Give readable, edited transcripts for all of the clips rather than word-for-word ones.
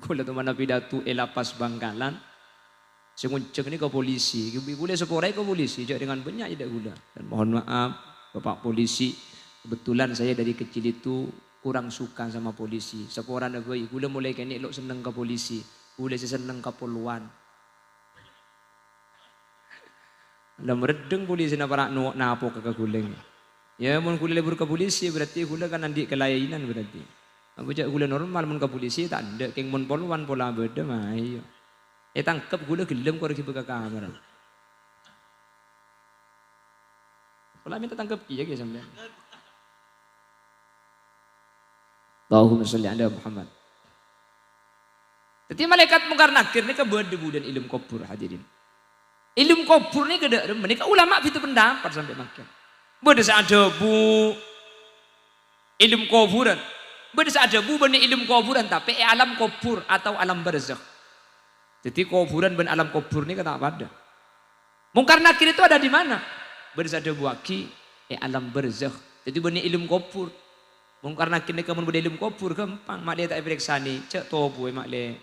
Kula tuh mana pidato lapas Bangkalan. Sengunceng ini ke polisi. Gula seporai ke polisi. Jadi dengan banyak tidak gula. Dan mohon maaf Bapak polisi. Kebetulan saya dari kecil itu kurang suka sama polisi. Seporan gue gula mulai kini lo seneng ke polisi. Gula seneng ke poluan. Ada meredeng polisi na para napo ke guleng. Ya mun gula lebur ke polisi berarti gula kan andi kelayainan berarti. Apa jak gula normal mun ke polisi tak ada keng mun poluan pola beda mah iya. Tangkep gula gelem kau pergi ke kamar. Pola minta tangkep iya ke sampean. Allahumma sholli ala Muhammad. Jadi malaikat mungkar nakir ni kebedebu dan ilmu kubur hadirin. Ilmu kubur ni kada menika ulama itu pendapat sampai makin. Beda ada bu ilmu kuburan. Beda ada bu benih ilmu kuburan tapi alam kubur atau alam barzakh. Jadi kuburan dan alam kubur ni kata apa ada? Mungkar nakir itu ada di mana? Beda ada bu aki alam barzakh. Jadi benih ilmu kubur. Mungkar nakir ni kamu benih ilmu kubur gampang. Mak dia tak periksa ni cek tobu mak le.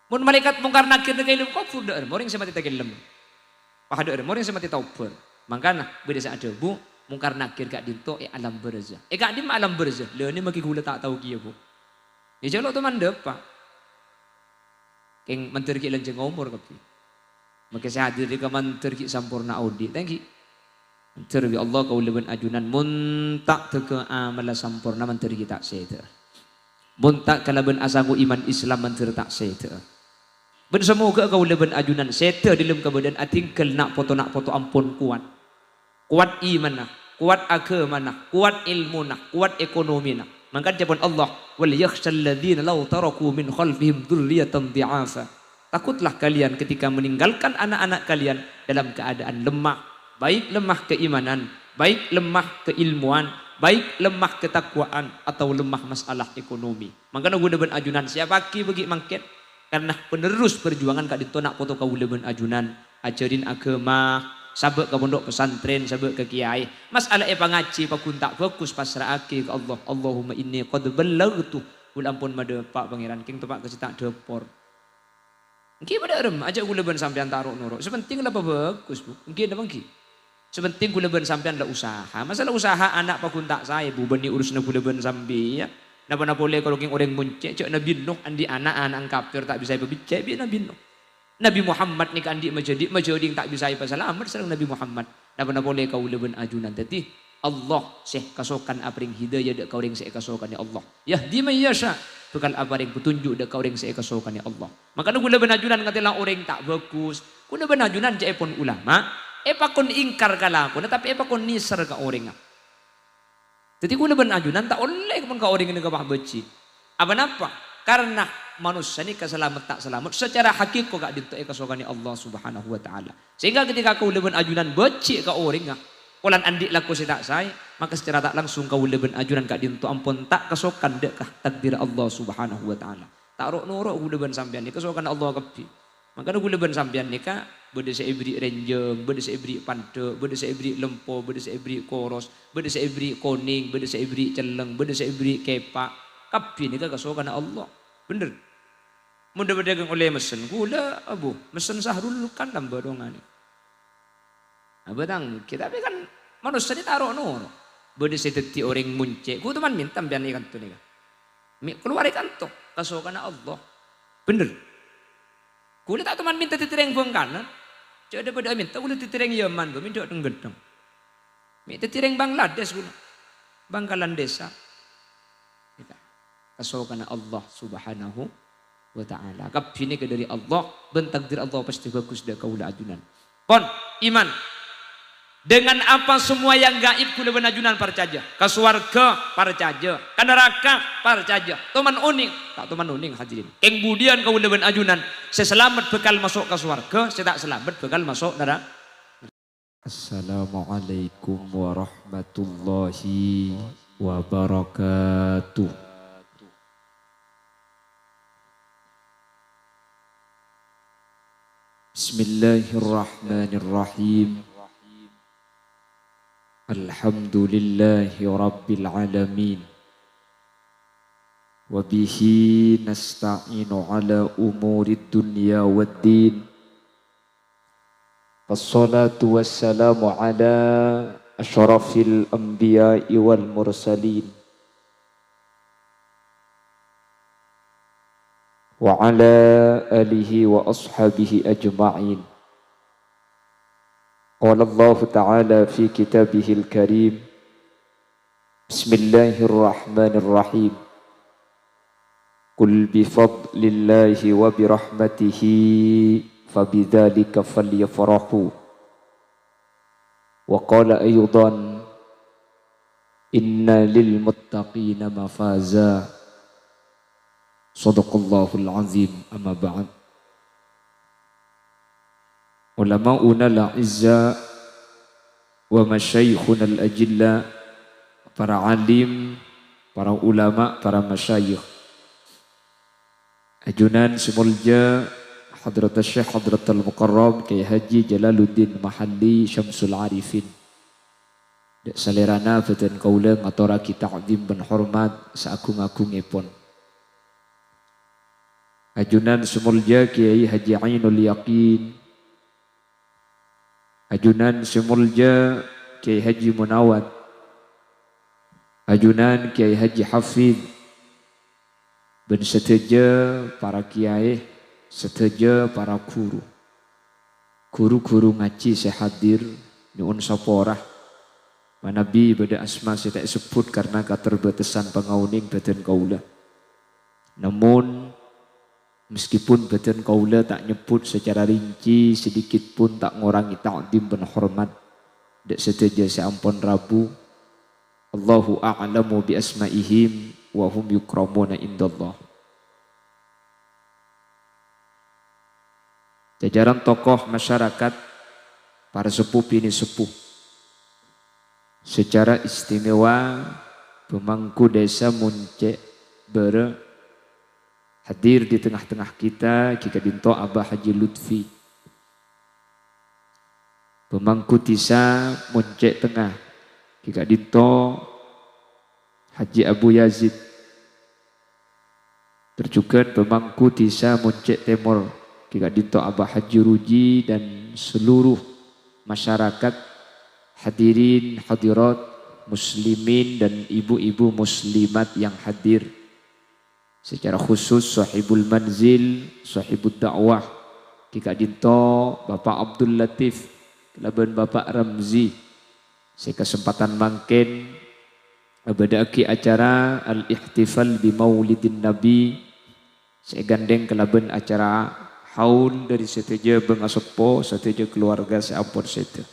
Mun malaikat mungkar nakir ni ilmu kubur dah. Orang semati tak ilmu. Pahada orang semati tauber. Makanya beda ada bu. Mungkar nakir kak dinto alam barzakh. Kak dim alam barzakh. Le ni maki gula tak tahu kia bu. Ni jaluk tu mandep pak. Keng menteri ki lenceng umur kapi. Maka saya hadir di menteri ki sampurna audit. Thank you. Menteri Allah kau leben ajunan muntak teke amala sampurna menteri ki tak seta. Muntak kalaben asaku iman Islam menteri tak seta. Ben semoga kau leben ajunan seta dalam kebadan atingkel nak foto ampun kuat. Kuat iman nak, kuat agama nak, kuat ilmu nak, kuat ekonomi nak. Maka jawaban Allah, wal yakhshal ladzina law taraku min khalfihim dzurriyyatan dhi'afa. Takutlah kalian ketika meninggalkan anak-anak kalian dalam keadaan lemah, baik lemah keimanan, baik lemah keilmuan, baik lemah ketakwaan atau lemah masalah ekonomi. Maka guna ben ajunan siapa ki bagi mangket karena penerus perjuangan kak ditonak foto kau leben ajunan ajarin agama. Sabak ke pondok pesantren, sabak ke kiai. Masalah pangaji pakuntak fokus pasrahake ke Allah. Allahumma inni qad ballaghtu. Kul ampun made Pak Pangeran king tepak kecitak depor. Engki pada rem ajak kula ben sampean taruh nuruk. Sepenting lah bagus Bu. Engki ada bangki. Sepenting kula ben sampean lah usaha. Masalah usaha anak pakuntak saya Bu bani urusna kula ben sambi ya. Napa boleh kalau king orang muncek cek Nabi Nuh andi anak-anak kafir tak bisa berbicara bi Nabi Nuh. Nabi Muhammad ni kan di majadi tak bisa apa selamat serang Nabi Muhammad. Napa boleh kau leben ajunan tadi Allah seh kasokan apring hidayah dak kau ring seh kasokan ya Allah. Yahdi may yasha bekal apring petunjuk dak kau ring seh kasokan ya Allah. Makanya gula ben ajunan katilah orang tak bagus. Gula ben ajunan cek pun ulama pakon ingkar kalakon tapi pakon nisar ka orang. Jadi gula ben ajunan tak oleh pun ka orang ni ka beci. Apa napa? Karena manusia ini keselamat tak selamat secara hakikat kok dinto kasogani Allah Subhanahu wa taala. Sehingga ketika kau leben ajunan becik ka orang polan andik laku si tak sai, maka secara tak langsung kau leben ajunan kak dinto ampun tak kesokan dekkah takdir Allah Subhanahu wa taala. Tak rok norok ku leben sampean ni kesokan Allah kepi. Maka ku leben sampean ni ka bede seibri renjeng, bede seibri pante, bede seibri lempo, bede seibri koros, bede seibri koning, bede seibri celeng, bede seibri kepak. Kapi ni ka kesokan Allah. Bener. Mudah berdagang oleh mesin gula abu mesin sahrul kan tambah dongan. Abang kita tapi kan manusia ni taruh nor. Bodi seteti orang muncek. Ku teman minta biar ni kan tu ni. Keluar ikan tu kasokan Allah. Bener. Gula tak teman minta titireng buang kanan. Cak ada pada minta gula titireng Yaman tu minta tenggedeng. Minta titireng Bangladesh gula. Bangkalan desa. Kasokan Allah Subhanahu wa ta'ala. Kapini ke dari Allah, bentakdir Allah pasti bagus dah kaula ajunan. Pon, iman. Dengan apa semua yang gaib kula benajunan percaja. Ke surga percaja, ke neraka percaja. Tuman uning, tak tuman uning hadirin. Keng budian kaula benajunan, saya selamat bekal masuk ke surga, saya tak selamat bekal masuk neraka. Assalamualaikum warahmatullahi wabarakatuh. Bismillahirrahmanirrahim. Alhamdulillahi rabbil alamin. wa bihi nasta'inu ala umurid dunya waddin. Wassalatu wassalamu ala asyrafil anbiya'i wal mursalin wa ala alihi wa ashabihi ajma'in. Qala Allah Ta'ala fi kitabihil karim, Bismillahirrahmanirrahim. Qul bifadlillahi wa birahmatihi fabidzalika falyafrahu. Wa qala aydan, inna lil muttaqina mafaza. Sadaqallahul azim. Amma ba'd. Ulama'una al-a'izza wa masyayikhuna al-ajilla, para alim, para ulama, para masyayikh, ajunan semulja Hadrat Syekh Hadratul Mukarram Kyai Haji Jalaluddin Mahalli Syamsul Arifin. Dek salerana beten kaula ngaturake ta'zim ben hormat saagung-agungipun. Ajunan semulja Kiai Haji Ainul Yaqin, ajunan semulja Kiai Haji Munawad, ajunan Kiai Haji Hafid, ben seteja para kiai, seteja para guru, guru-guru ngaji sehadir nyuwun saporah manabi beda asma saya tak sebut karena keterbatasan pengauning badan kaula. Namun meskipun badan kaula tak nyebut secara rinci, sedikit pun tak ngurangi ta'zim dan hormat, dek seteja seampun rabu. Allahu a'lamu bi asma'ihim wa hum yukramuna indallah. Jajaran tokoh masyarakat, para sepuh bini sepuh, secara istimewa pemangku desa Muncek Bere hadir di tengah-tengah kita jika dinto Abah Haji Lutfi, pemangku desa Muncek Tengah jika dinto Haji Abu Yazid, terjugan pemangku desa Muncek Timur jika dinto Abah Haji Ruji, dan seluruh masyarakat hadirin hadirat muslimin dan ibu-ibu muslimat yang hadir. Secara khusus sahibul manzil, sahibul dakwah, jika dinto Bapak Abdul Latif, kelaban Bapak Ramzi, saya kesempatan mangken abadaki acara al-ihtifal bi maulidin nabi, saya gandeng kelaban acara haul dari seteja bengasepo, seteja keluarga seampun sete.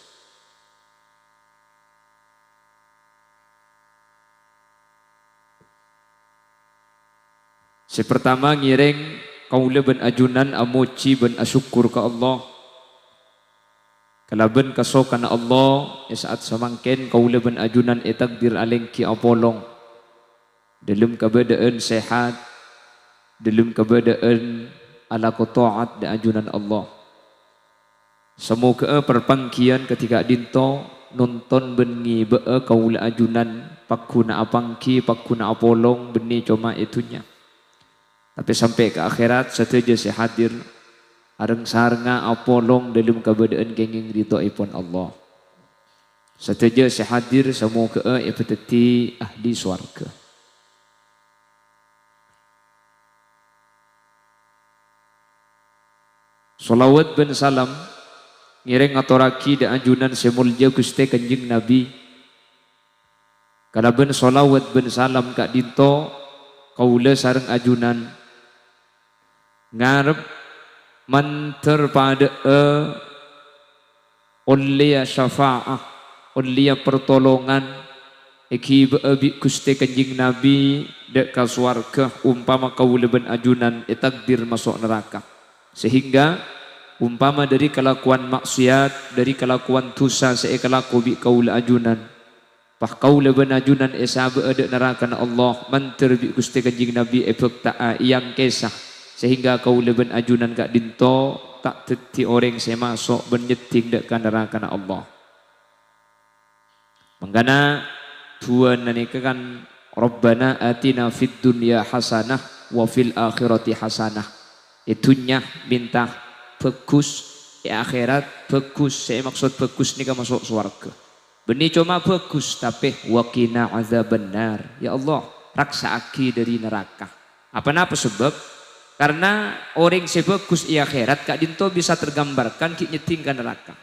Sepertama ngireng kaula ben ajunan amuci ben asyukur ke Allah. Kalaben kaso kana Allah ya saat samangken kaula ben ajunan takdir aleng ki apolong. Dalam keadaan sehat, dalam keadaan ala taat dan ajunan Allah. Semoga perpangkian ketika dinto nonton bengi bee kaula ajunan pakuna apangki pakuna apolong beni cuma itunya. Tapi sampai ke akhirat setuju saya hadir areng saranga apolong dalam keadaan kenging ridho ipun Allah. Setuju saya hadir semoga ipeteti ahli swarga. Salawat ben salam ngireng atoraki da ajunan semulja Gusti Kanjeng Nabi. Kalaben salawat ben salam kak dinto kaula sareng ajunan ngarep manter pada ulia syafa'ah, ulia pertolongan iki bebi Gusti Kanjeng Nabi dek ka swarga umpama kaula ben ajunan takdir masuk neraka. Sehingga umpama dari kelakuan maksiat, dari kelakuan dosa saya kelaku bi kaula ajunan, pah kaula ben ajunan esabe dek neraka na Allah manter bi Gusti Kanjeng Nabi efek ta'a yang kesah. Sehingga kau leben ajunan kak dinto tak teti orang saya masuk benyeting dek neraka Allah. Menggana tuan nanti kan Rabbana atina fid dunya hasanah wa fil akhirati hasanah. Itunya minta bagus, akhirat bagus. Saya maksud bagus nih masuk surga. Benih cuma bagus tapi waqina azabannar. Ya Allah, raksa aki dari neraka. Apa sebab? Karena orang sebagus i akhirat kak dinto bisa tergambarkan ki nyetingkan neraka.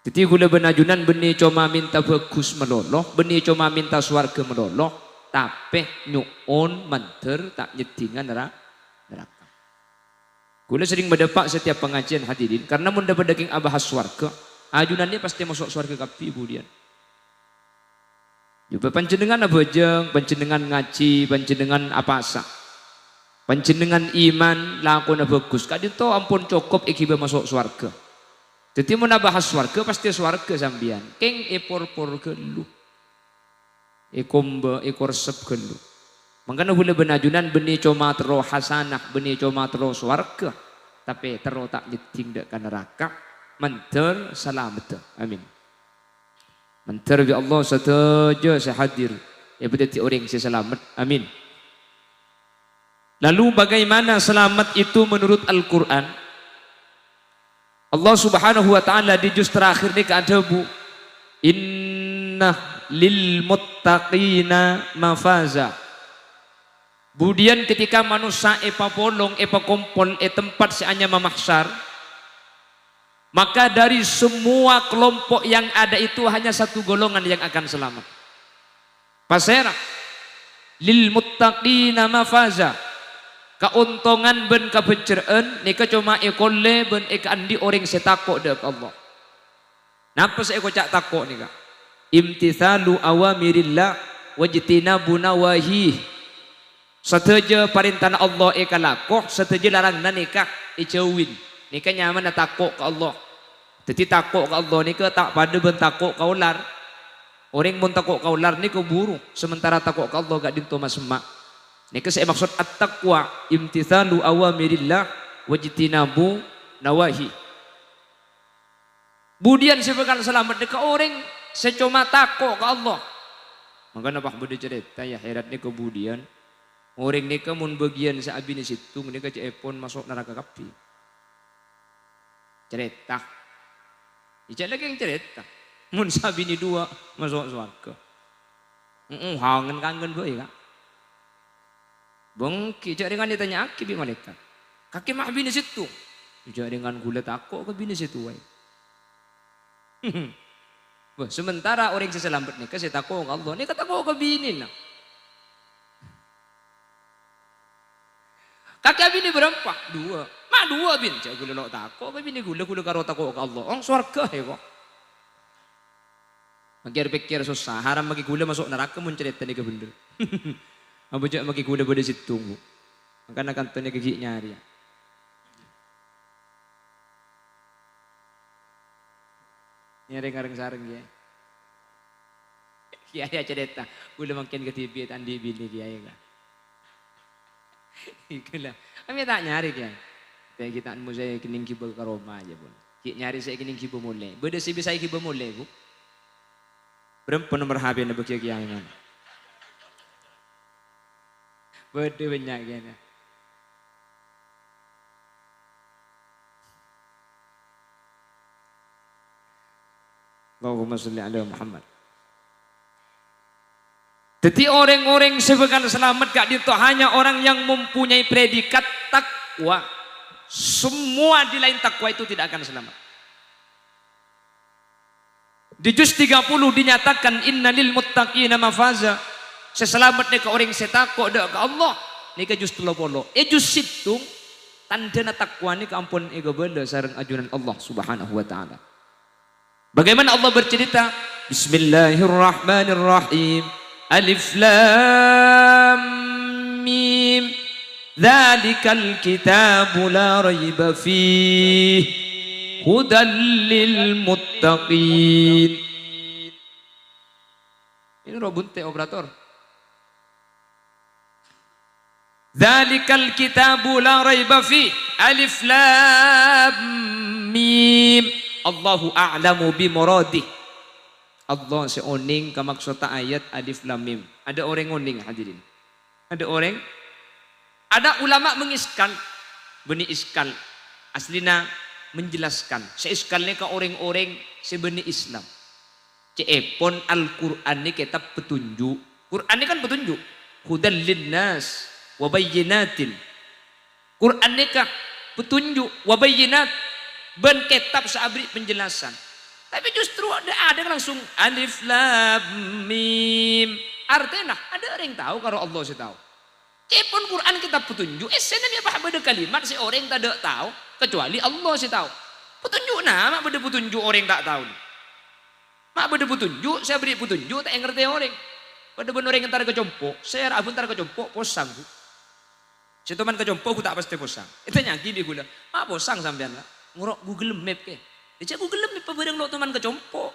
Jadi gula benajunan benih cuma minta bagus meloloh, benih cuma minta swarga meloloh, tapi nyuon manter tak nyetingan neraka. Gula sering berdepak setiap pengajian hadirin, karena munda berdaging abahas swarga, ajunannya pasti masuk swarga kapi budian. Juga panjenengan abajeng, panjenengan ngaji, panjenengan apasa, panjenengan iman lakona bagus, kadin to ampun cukup ikiba masuk swarga. Jadi mau nabahas swarga pasti swarga sambian. Keng epor-por gelu, ekomba ekor sep gelu. Makanya boleh benajunan benih cuma tero hasanah, benih cuma tero swarga, tapi tero tak nyeting dek neraka. Manter selamat, amin. Manter bi Allah saja saya hadir. Ya berarti orang saya selamat, amin. Lalu bagaimana selamat itu menurut Al-Quran? Allah subhanahu wa ta'ala di juz terakhir ini keadabu inna lil muttaqina mafaza. Kemudian ketika manusia epa polong epa kompol tempat seanya memahsyar, maka dari semua kelompok yang ada itu hanya satu golongan yang akan selamat. Pasera lil muttaqina mafaza. Keuntungan ben kebenceraan nika cuma ekolle ben andi orang setakok dek Allah. Napa saya kocak takok nika? Imtithalu awamirillah wajtinabu nawahi. Sateja parintana Allah eka lakoh, sateja larangna nika ijauin. Nika nyaman takok ke Allah. Jadi takok ke Allah nika tak pada ben takok ka ular. Orang mun takok ka ular nika buru, sementara takok ke Allah gak dinto masemak. Ini saya maksud at-taqwa imtithalu awamirillah wajtinabu nawahi. Kemudian sebagai selamat dekat orang secuma takut ke Allah. Maka nak budi cerita ya herat ni kemudian orang ni kemun bagian seabi ni situng ni kecepon masuk neraka kapi. Cerita. Ijak lagi yang cerita. Mun sabi ni dua masuk surga. Hangen kangen boy kak. Bengki, jak dengan ditanya aki bi malaikat. Kaki mah bini situ. Jak dengan gula takut ke bini situ wae. Sementara orang seselamat ni kasih takut ke Allah, ni kata takut ke bini nah. Kaki bini berapa? Dua. Mak dua bin. Jak gula lo takut ke bini gula karo takut ke Allah. Orang swarga ya kok. Pikir susah, haram bagi gula masuk neraka mun cerita ni ke bener. Apa cak maki kuda pada situ tunggu. Makanya kantornya gigi nyari. Nyari ngareng sareng ya. Kiai aja cerita. Kuda makin ke TV andi bini kiai kan. Ikulah. Kami tak nyari kiai. Kayak kita mau saya kening kibo ke Roma aja pun. Nyari saya kening kibo mulai. Beda sih bisa kibo mulai bu. Berapa nomor HP anda bagi kiai mana? Beda banyak kan. Allahumma sholli ala Muhammad. Jadi orang-orang sebagai selamat gak itu hanya orang yang mempunyai predikat takwa. Semua di lain takwa itu tidak akan selamat. Di juz 30 dinyatakan innalil muttaqina mafaza. Seselamat ni ke orang setakok dak ke Allah ni ke juz 30. Juz situng tanda takwa ni ke ampun ega benda sareng ajunan Allah Subhanahu wa taala. Bagaimana Allah bercerita? Bismillahirrahmanirrahim. Alif lam mim. Dzalikal kitabu la raiba fihi hudal lil muttaqin. Ini robunte operator. Dzalikal kitabu la raiba fi alif lam mim Allahu a'lamu bi muradih. Allah seoning ka maksudta ayat alif lam mim. Ada orang oning hadirin. Ada ulama mengiskal, beni iskal. Aslina menjelaskan. Seiskalnya ke orang-orang sebeni Islam. Cepon Al-Quran ini kitab petunjuk. Quran ini kan petunjuk. Hudan linnas wa bayyinatin. Quran ini kan petunjuk wa bayyinat. Ben kitab seabri penjelasan. Tapi justru ada langsung alif lam mim. Artinya ada orang yang tahu kalau Allah sih tahu. Cepun Quran kita petunjuk. Esena dia paham beda kalimat si orang tak ada tahu kecuali Allah sih tahu. Petunjuk mak beda petunjuk orang tak tahu. Mak beda petunjuk saya beri petunjuk tak ngerti orang. Pada benar orang yang tar kecompok, saya rabun tar kecompok posang. Si teman kecompok aku tak pasti posang. Itu nyaki dia gula. Mak posang sampean lah. Ngurok Google Map ke. Dia Google Map apa barang lo teman kecompok.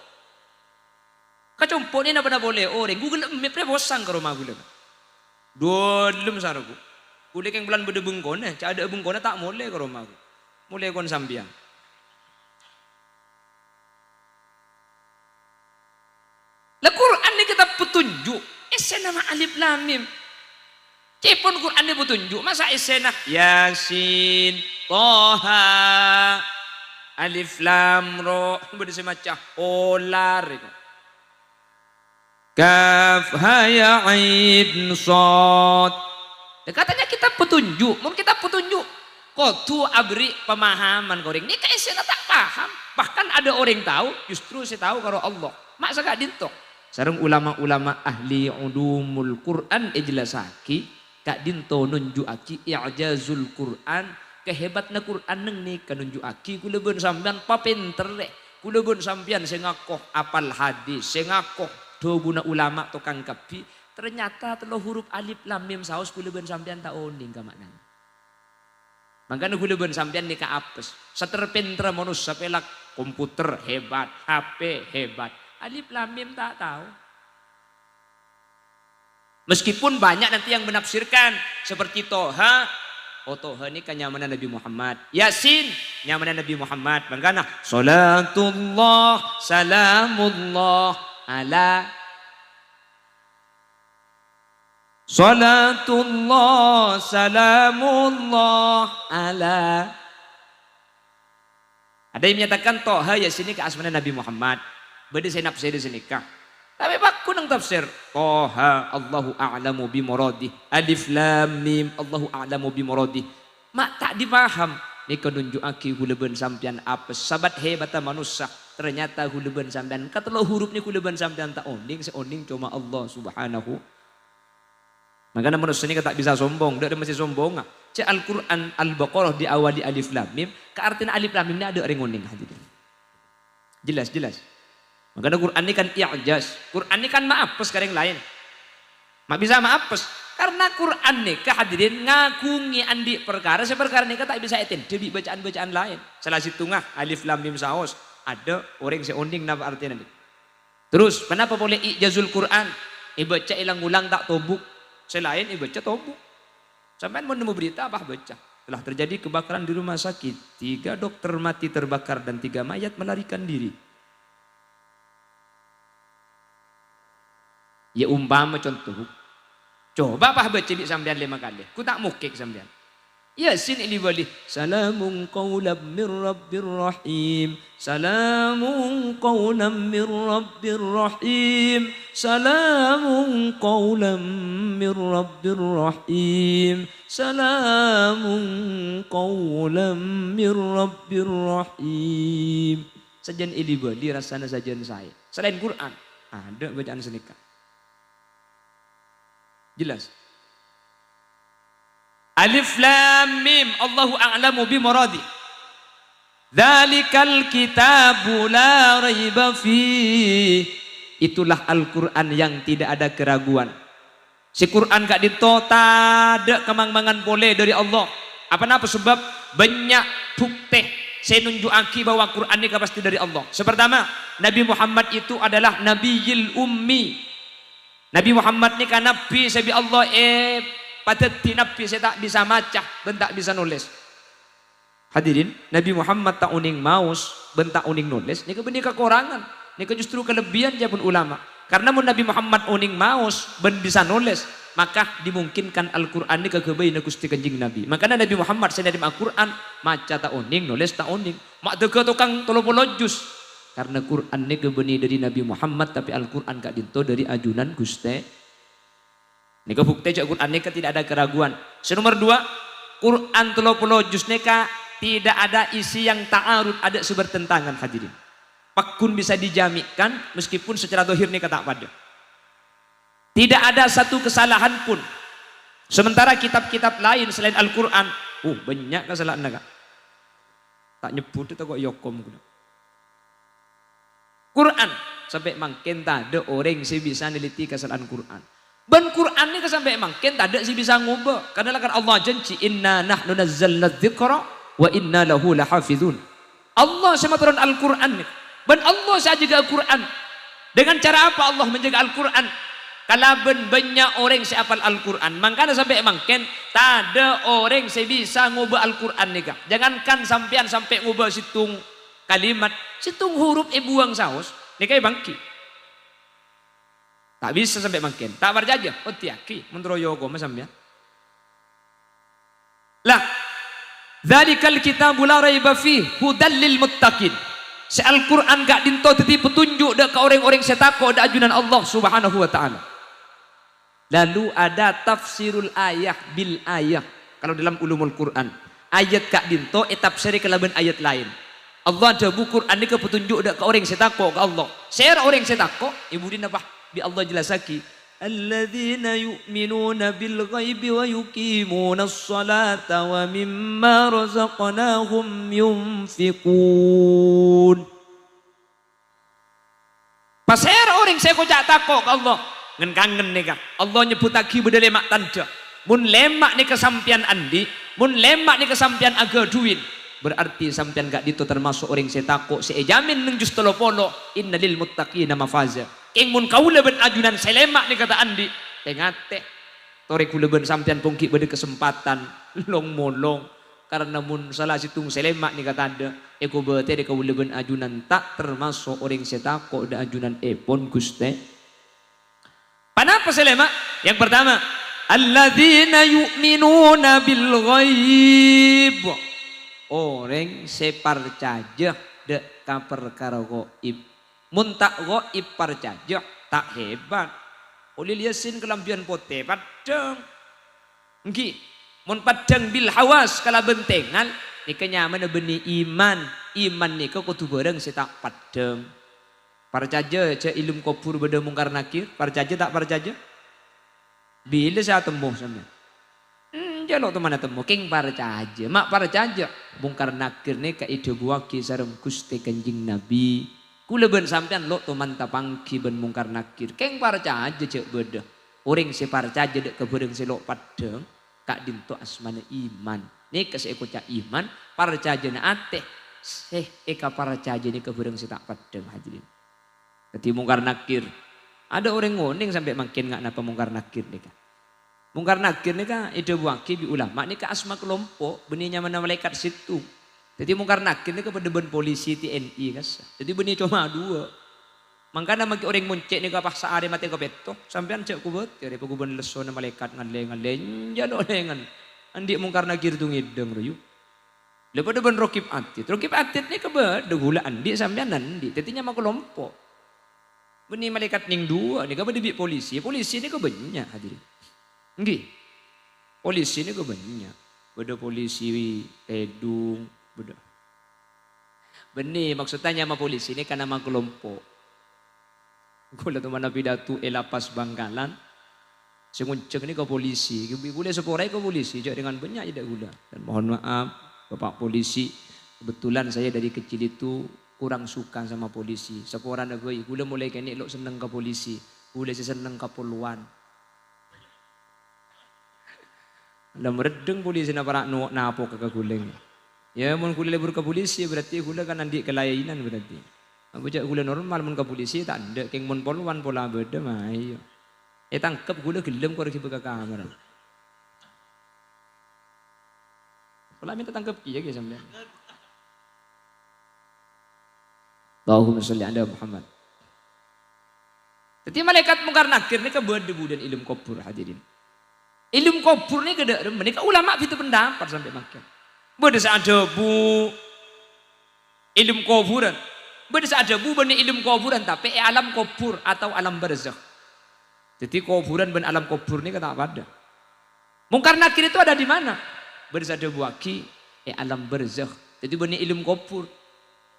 Kecompok ni apa boleh orang Google Map dia posang ke rumah gula. Dolem saraku. Gula yang bulan beda bengkona, cak ada bengkona tak boleh ke rumah aku. Mulai kon sambian. Lah Quran ni kita petunjuk. Esena nama alif lam mim. Cepon Quran ni petunjuk. Masa esena Yasin, Toha, alif lam ro, beda semacam olar. Kaf ha ya ain sad. Katanya kita petunjuk. Mungkin kita petunjuk. Kotu abri pemahaman koreng. Ini kayak saya tak paham. Bahkan ada orang tahu. Justru saya tahu kalau Allah. Masa gak dintok. Sarang ulama-ulama ahli ulumul Quran ijlasaki. Kak dinto nunjuaki i'jazul Quran. Kehebatna Quran neng nih kanunjuaki. Kulebun sampean papenter deh. Kulebun sampean saya ngakoh apal hadis. Saya ngakoh dobuna ulama tukang kapi. Ternyata telah huruf alif lam mim saus kulebun sampean tak oning ka maknanya. Makanya kulebun sampean nika apes. Saterpentra manusia pelak komputer hebat, HP hebat. Alif lam mim tak tahu. Meskipun banyak nanti yang menafsirkan seperti Toha. Oh Toha ini kan nyamanan Nabi Muhammad. Yasin nyamanan Nabi Muhammad. Makanya salatullah salamullah ala salatullah salamullah ala. Ada yang menyatakan Toha Yasin ini ke asmana Nabi Muhammad. Beda saya nafsir di sini kah. Tapi aku nang tafsir Toha Allahu a'lamu bi muradih. Alif lam mim Allahu a'lamu bi muradih. Mak tak dipaham. Ni kanunjuaki huleben sampean apes. Sabat hebata manusia. Ternyata huleben sampean. Kata lo huruf ni huleben sampean tak onding. Seonding cuma Allah subhanahu. Makanya manusia ini tak bisa sombong. Dia masih sombong. Cek Al-Quran Al-Baqarah di awal di alif lam mim. Keartian alif lam mim ni ada orang onding. Jelas. Makanya Quran ini kan i'jaz. Quran ini kan maapes ke yang lain. Mak bisa maapes. Karena Quran ini kehadirin ngakungi andi perkara. Seperkara ini tak bisa etin. Jadi bacaan-bacaan lain. Salah situ ngah alif lam mim saos. Ada orang seonding napa artinya nanti. Terus kenapa boleh i'jazul Quran? Ibaca ilang-ulang tak tobuk. Selain ibaca tobuk. Sampai mau nemu berita apa baca. Telah terjadi kebakaran di rumah sakit. 3 dokter mati terbakar dan 3 mayat melarikan diri. Ya umpama contoh. Coba apa baca di sampean 5 kali. Ku tak mukik sampean. Yasin ini boleh. Salamun qawlam min rabbir rahim. Salamun qawlam min rabbir rahim. Salamun qawlam min rabbir rahim. Salamun qawlam min rabbir rahim. Sajian ini boleh rasanya sajian saya. Selain Quran ada bacaan senikah. Jelas. Alif lam mim Allahu a'lamu bi muradi. Dzalikal kitabu la raiba fi. Itulah Al-Qur'an yang tidak ada keraguan. Si Quran gak ditota ada kemang-mangan boleh dari Allah. Apa sebab banyak bukti saya nunjuki bahwa Quran ini pasti dari Allah. Sepertama, Nabi Muhammad itu adalah Nabiyil Ummi. Nabi Muhammad ni kan Nabi sabi Allah pada Nabi saya tak bisa maca dan tak bisa nulis. Hadirin, Nabi Muhammad tak uning maus, bentak uning nulis, ni kebenih kekurangan. Ini justru kelebihan pun ulama. Karena mun Nabi Muhammad uning maus ben bisa nulis, maka dimungkinkan Al-Qur'an ini kegebain Gusti Kanjeng Nabi. Makanya Nabi Muhammad saya dari Al-Qur'an maca ta uning, nulis ta uning. Mak teu tukang 30 juz. Karena Quran ini kebeni dari Nabi Muhammad, tapi Al-Qur'an gak dinto dari ajunan Gusti. Ini kebukti cak Quran ini tidak ada keraguan. Nomor 2, Quran 30 juz neka tidak ada isi yang ta'arud, ada bertentangan hadirin. Pakun bisa dijamikan meskipun secara dohir neka tak pada. Tidak ada satu kesalahan pun. Sementara kitab-kitab lain selain Al-Quran, banyak kesalahan naga. Tak nyebut itu kok yokom. Quran sampai mangken tak ada orang sih bisa neliti kesalahan Quran. Ben Quran ini sampai mangken tak ada sih bisa ngubah. Karena kan Allah janji inna nahnu nazzalna dzikra wa inna lahu lahafizun. Allah sama turun Al-Quran. Ben Allah saja jaga Al-Quran. Dengan cara apa Allah menjaga Al-Quran? Kalau banyak orang siapal Al-Quran, makanya sampai mangken tak ada orang saya bisa ngubah Al-Quran nih kak. Jangankan sampean sampai ngubah situng kalimat, situng huruf buang saus, nih kayak bangki. Tak bisa sampai mangken. Tak berjaya. Oh tiaki, menteroyogo mas sampean. Lah, dzalikal kitabul la raiba fihi hudal lil muttaqin. Al-Quran gak dinto tetapi petunjuk dak ke orang-orang setako dak ajunan Allah Subhanahu wa taala. Lalu ada tafsirul ayah bil ayah. Kalau dalam ulumul Quran, ayat gak dinto tafsir ke laban ayat lain. Allah ada buku Quran ini ke petunjuk dak ke orang setako ke Allah. Share orang setako, ibu dina bah bi Allah jelasaki. Alladzina yu'minuna bil ghaibi wa yuqimuna as-salata wa mimma razaqnahum yunfiqun. Pasir orang saya kocak tako ke Allah ngen kangen nih kak. Allah nyebut lagi beda lemak tanda. Mun lemak nih kesampian andi, mun lemak nih kesampian aga duit. Berarti sampian gak dito termasuk orang saya tako. Saya jamin neng just telopolo innalil muttaqina mafaza. Ing mun kaula ben ajunan selemak nih kata andi tengate tore kula ben sampean pungki bade kesempatan long molong karena mun salah situng selemak nih kata anda eko bete de kaula ben ajunan tak termasuk orang setako da ajunan pon Guste. Panapa selemak? Yang pertama, alladzina yu'minuna bil ghaib. Orang separcaja dek ka perkara gaib. Mun tak gaib parcaja tak hebat. Ulil yasin kelampian pote padang. Nggih, mun padang bil hawas kala bentengan nikanya mana beni iman. Iman nika kudu bareng setak padang. Parcaja ce ilmu kubur beda mungkar nakir, parcaja tak parcaja. Bila saya temu sama. Jaluk teman temu king parcaja, mak parcaja mungkar nakir nika ide buaki sareng Gusti Kanjeng Nabi. Kula ben sampean lo to mantap pangki ben mungkar nakir. Keng parca aja cek beda. Orang si parca aja dek kebereng si lo padeng. Kak dinto asmana iman. Nih kasih eko cak iman. Parca aja na ate. Eka parca aja nih kebereng si tak padeng hadirin. Jadi mungkar nakir. Ada orang ngoning sampai makin nggak napa mungkar nakir nih kak. Mungkar nakir nih kak ide buaki bi ulama. Nih kak asma kelompok. Benihnya mana malaikat situ. Jadi mungkar nakir ini kepada ben polisi TNI kas. Jadi benih cuma 2. Makanya maki orang muncik ni kapah saare mati kapeto. Sampean cek kubet. Jadi pagubon leso na malaikat ngaleng-ngaleng. Jalo lengan. Andi mungkar nakir tu ngideng rayu. Lepas ben rokib atit. Rokib atit ni kebet. Degula andi sampean andi. Tetinya mak kelompok. Benih malaikat ning 2. Ni kepada bi polisi. Polisi ni kebanyak hadirin. Nggih. Polisi ni kebanyak. Beda polisi Kedung. Beda. Benih maksudnya sama polisi ini karena sama kelompok. Gula tu mana pidato lapas Bangkalan. Sengunceng ini ke polisi. Gula seporai ke polisi. Jadi dengan banyak tidak gula. Dan mohon maaf Bapak polisi. Kebetulan saya dari kecil itu kurang suka sama polisi. Seporan gue gula mulai kini lo seneng ke polisi. Gula seneng ke poluan. Dalam redeng polisi na para napo kaguleng. Ya mun kula lebur ke polisi berarti kula kan andi kelayainan berarti. Apa jak kula normal mun ke polisi tak ada keng mun poluan pola beda mah iya. Tangkep kula gelem kok ke kamar. Pola minta tangkep iya ge sampean. Allahumma sholli ala Muhammad. Jadi malaikat mungkar nakir ni keberdebu dan ilmu kubur hadirin. Ilmu kubur ni kada mereka ulama itu pendapat sampai makin. Berdesa ada bu ilmu kuburan. Berdesa ada bu benih ilmu kuburan tapi alam kubur atau alam barzakh. Jadi kuburan dan alam kubur ni kata apa ada. Mungkar nakir itu ada di mana? Berdesa ada buaki alam barzakh. Jadi benih ilmu kubur.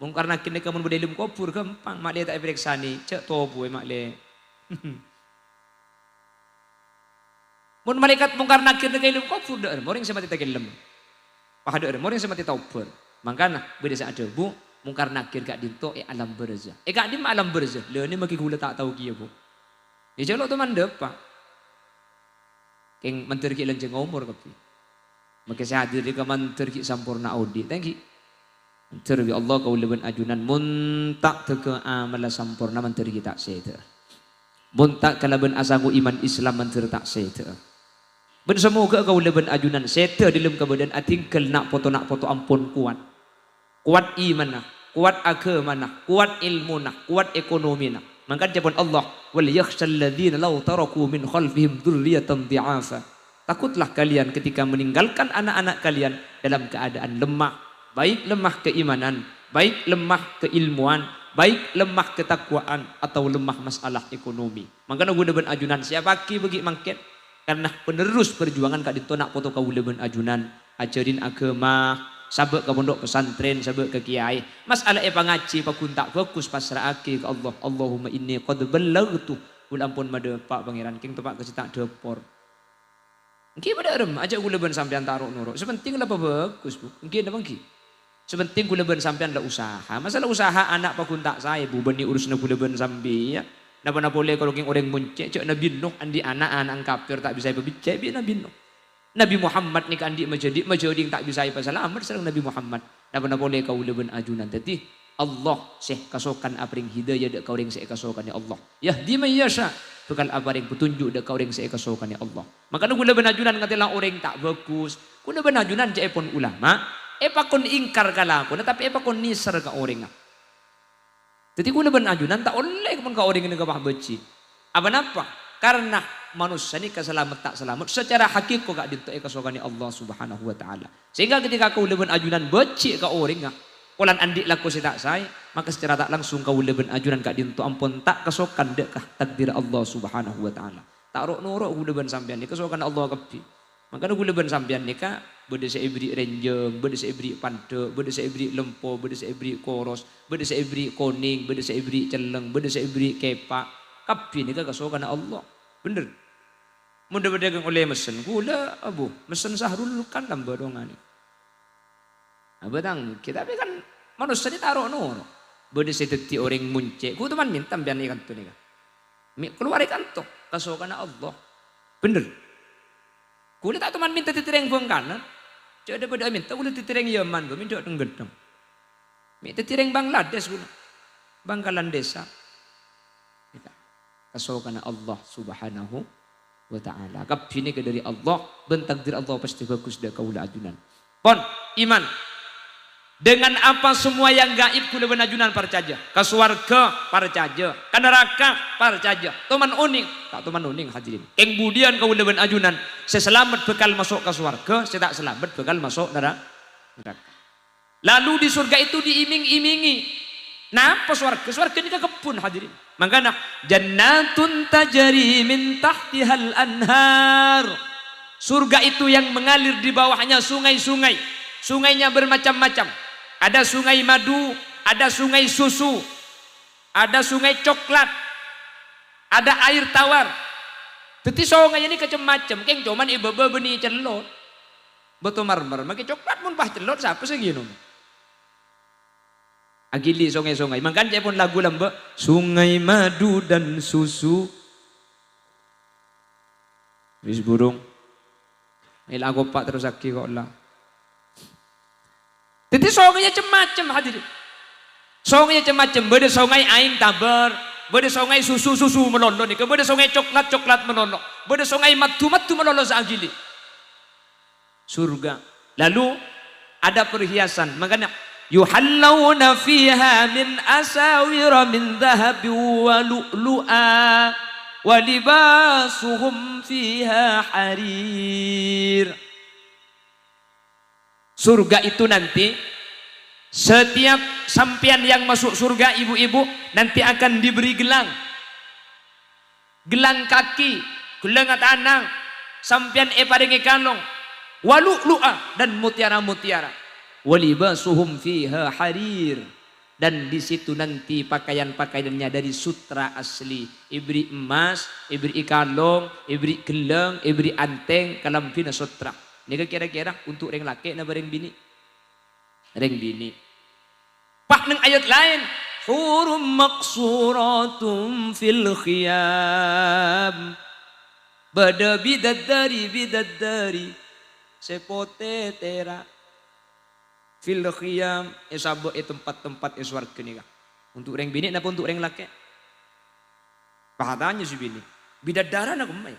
Mungkar nakir ni kamu benih ilmu kubur gampang. Mak dia tak periksa ni cek tobu mak le. Mun malaikat mungkar nakir na ilmu kubur dah, moring sama kita gelem. Pahada moring sama kita tauber. Mangkana beda saat bu mungkar nakir gak dinto alam barzakh. Gak di alam barzakh. Le ni maki gula tak tahu kia bu. Ya jalo tu mandep pak. Keng menteri ki lenjeng umur kapi. Maka saya hadir di menteri ki sampurna audi. Thank you. Menteri Allah kau leben ajunan muntak teke amala sampurna menteri kita saya. Muntak kalaban asaku iman Islam menteri tak saya. Ben semoga kau leben ajunan seta di dalam kebadan atingkel nak foto ampun kuat. Kuat iman nak, kuat agama nak, kuat ilmu nak, kuat ekonomi nak. Maka jawaban Allah, wal yakhshal ladzina law taraku min khalfihim dzurriyyatan dhi'afa. Takutlah kalian ketika meninggalkan anak-anak kalian dalam keadaan lemah, baik lemah keimanan, baik lemah keilmuan, baik lemah ketakwaan atau lemah masalah ekonomi. Maka guna ben ajunan siapa ki bagi mangket karena penerus perjuangan kak ditonak foto kau leben ajunan ajarin agama sabek ke pondok pesantren sabek ke kiai masalah pangaji pakuntak fokus pasrahake ke Allah. Allahumma inni qad ballaghtu kul ampun made pak pangeran king tepak kecetak depor engki pada rem aja kula ben sampean taruh nuruk sepenting lah bagus bu engki napa engki sepenting kula ben sampean lah usaha masalah usaha anak pakuntak saya bu beni urusna kula ben sambi ya. Napa boleh kalau orang muncik cak Nabi Nuh andi anak kafir tak bisa berbicara bi Nabi Nuh. Nabi Muhammad ni andi majadi tak bisa selamat serang Nabi Muhammad. Napa boleh kau leben ajunan tadi Allah seh kasokan apring hidayah dak kau ring seh kasokan ya Allah. Yahdi man yasha bekal apring petunjuk dak kau ring seh kasokan ya Allah. Maka nu leben ajunan katilah orang tak bagus. Ku leben ajunan cak pun ulama pakon ingkar kalakon tapi pakon nisar ka orang. Jadi guna ben ajunan tak oleh pun kau orang ini kau beci. Apa napa? Karena manusia ini keselamat tak selamat secara hakiki kau gak dintai kesokan Allah Subhanahu Wa Taala. Sehingga ketika kau leben ajunan beci kau orang kolan andik laku si tak say maka secara tak langsung kau leben ajunan gak dintu ampun tak kesokan dekah takdir Allah Subhanahu Wa Taala. Tak rok norok guna ben sampean ni kesokan Allah kepi. Maka guna ben sampean ni ka beda seibri renjeng, beda seibri pante, beda seibri lempo, beda seibri koros, beda seibri koning, beda seibri celeng, beda seibri kepak. Kapi ni kasokan Allah. Bener. Mudah berdagang oleh mesin gula abu, mesin sahrul kan tambah dongan ni. Abang kita tapi kan manusia ni taruh nor. Beda seteti orang muncik. Ku teman minta biar ni kan tu ni kan. Keluar kantor kasokan Allah. Bener. Kulit tak teman minta titireng buang kanan. Cak daripada minta kulit titireng Yaman. Gue minta tenggedeng. Minta titireng Bangladesh guna. Bangkalan desa. Kasokan Allah Subhanahu Wa Ta'ala. Kapini ke dari Allah. Bentakdir Allah pasti bagus dah kaulah ajunan. Pon iman. Dengan apa semua yang gaib kula benajunan percaja. Ke surga percaja. Ke neraka percaja. Teman uning. Tak teman uning hadirin. Keng budian kau ben ajunan. Saya selamat bekal masuk ke surga. Saya tak selamat bekal masuk neraka. Lalu di surga itu diiming-imingi. Nah apa surga? Surga ini ke kebun hadirin. Makanya jannatun tajari min tahtihal anhar. Surga itu yang mengalir di bawahnya sungai-sungai. Sungainya bermacam-macam. Ada sungai madu, ada sungai susu, ada sungai coklat, ada air tawar. Jadi sungai ini macam-macam. Keng cuman ibu beni celot. Betul marmer, makai coklat pun pah celot siapa sih gini? Agili sungai-sungai. Makanya saya pun lagu lamba sungai madu dan susu. Wis burung. Lagu pak terus aki kok lah. Jadi songainya macam-macam hadirin. Songainya macam-macam. Beda songai aing tabar, beda songai susu-susu melolo nih, beda songai coklat-coklat melolo, beda songai matu-matu melolo seagili. Surga. Lalu ada perhiasan. Makanya yuhallawna fiha min asawira min dhahabi wa lu'lu'a wa libasuhum fiha harir. Surga itu nanti setiap sampian yang masuk surga ibu-ibu nanti akan diberi gelang. Gelang kaki, gelang tangan, sampian paringi kalung, wa lu'lu'a dan mutiara-mutiara. Walibasuhum fiha harir, dan di situ nanti pakaian-pakaiannya dari sutra asli, ibri emas, ibri kalung, ibri gelang, ibri anteng, kalampina sutra. Ini kira-kira untuk reng laki na bareng bini, reng bini. Pak neng ayat lain, hurum maqsuratum fil khiyam, bada bidadari sepote tera fil khiyam, esabo tempat-tempat eswarga nih kak. Untuk reng bini napa untuk reng laki? Pahatanya si bini. Bidadara na kumay.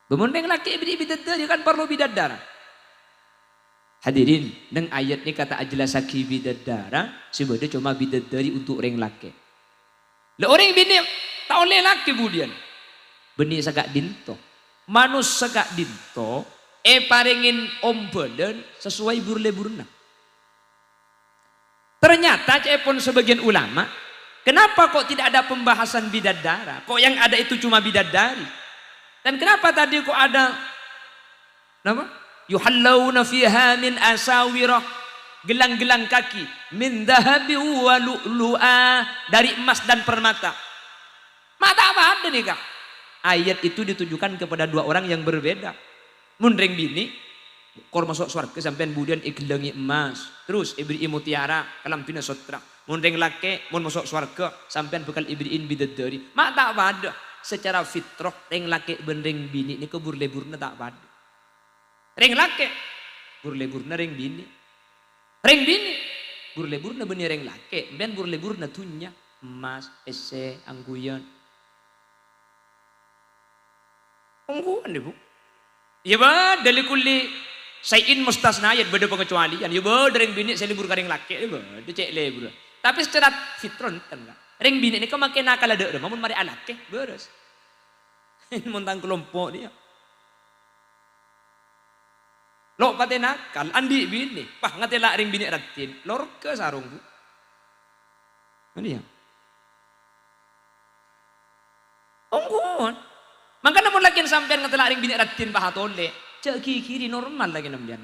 Bumundeng laki bidadari kan perlu bidadara. Hadirin, neng ayat ini kata ajlasaki bidadara, sebeda cuma bidadari untuk reng laki. Le orang bini tak oleh laki budian. Beni sagak dinto. Manus sagak dinto. Paringin ombelen sesuai burle-burna. Ternyata cepon sebagian ulama, kenapa kok tidak ada pembahasan bidadara? Kok yang ada itu cuma bidadari? Dan kenapa tadi kok ada nama? Yuhallawna fiha min asawirah, gelang-gelang kaki, min dhahabi wa lu'lu'a, dari emas dan permata. Mata apa ada nih kak? Ayat itu ditujukan kepada dua orang yang berbeda. Mun reng bini kor masuk surga sampean budian gelangi emas, terus ibri mutiara kalampina sutra. Mun reng laki mun masuk surga sampean bekal ibriin bidadari. Mak tak pada secara fitrah reng laki ben reng bini ini keburleburna tak pada. Reng laki burleburna reng bini. Reng bini burleburna beni reng laki, ben burleburna tunya emas, ese, angguyan. Angguyan deh bu. Ya ba dari kulli sayin mustasna ayat beda pengecualian. Ya ba reng bini saya libur kareng laki ya ba cek lebur. Tapi secara fitron kan reng bini ini kau makin nakal ada mamun mari alake beres. Montang kelompok dia. Lo pate nakal andi bini. Pah ngatela reng bini ratin. Lor ke sarung bu. Ini ya. Onggon. Maka namun lagi sampean ngatela ring bini ratin pahatole, cek kiri normal lagi nambian.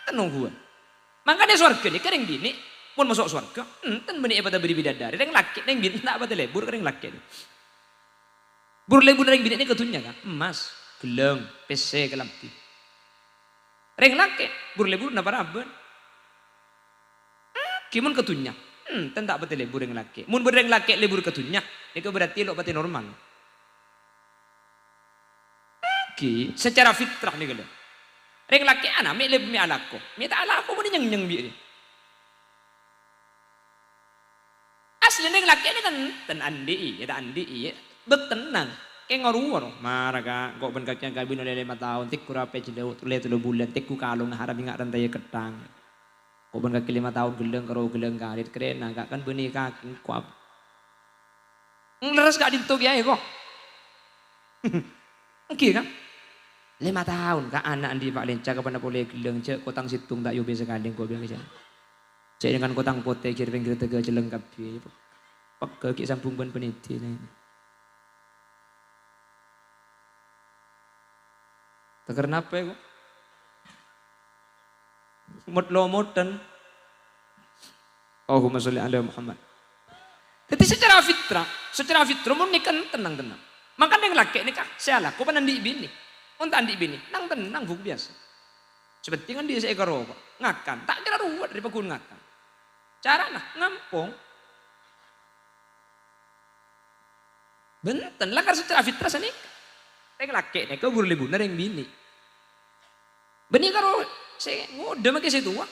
Tenungguan. Makanya surga ni kering bini pun masuk surga. Ten bini pada beri bidadari, ring laki, ring bini tak pada lebur kering laki. Bur lebur ring bini ni ketunya kan, emas, gelang, PC kelampi. Ring laki, bur lebur napa raben? Kimun ketunya. Ten tak betul lebur yang laki. Mun bereng laki lebur ketunya, itu berarti lo pati normal. Secara fitrah nih kalau. Reng laki anak, mi lebur mi alako, mi tak alako pun nyeng biar. Asli reng laki ini kan ten andi, ya andi, ya betenang. Kayak ngaruh, marah kak, kok ben kakek kabin oleh 5 tahun, tik kurape cedeu, tulen 3 bulan, tik ku kalung harap ingat rantai ketang. Kau ben kaki 5 tahun geleng karo geleng kalit keren agak kan benih kaki kuap. Leres gak dintuk ya kok. Oke kan? 5 tahun kak anak di Pak Lenca kapan boleh geleng cek kotang situng tak yobe sekali kau bilang aja. Cek dengan kotang potek kiri pinggir tega jeleng kapi. Pak kaki sambung ben peniti nih. Tak kenapa ya kok? Mutlomotan. Allahumma sholli ala Muhammad. Jadi secara fitrah mun nikan tenang. Maka yang laki nikah salah, kau panandi bini. Unta andi bini, nang tenang buk biasa. Sepenting kan dia seekor rokok, ngakan, tak kira ruwet dari pekun ngakan. Cara nah ngampung. Benten lah karena secara fitrah sanik. Yang laki nikah burlebu nareng bini. Beni karo saya ngode make situ wah.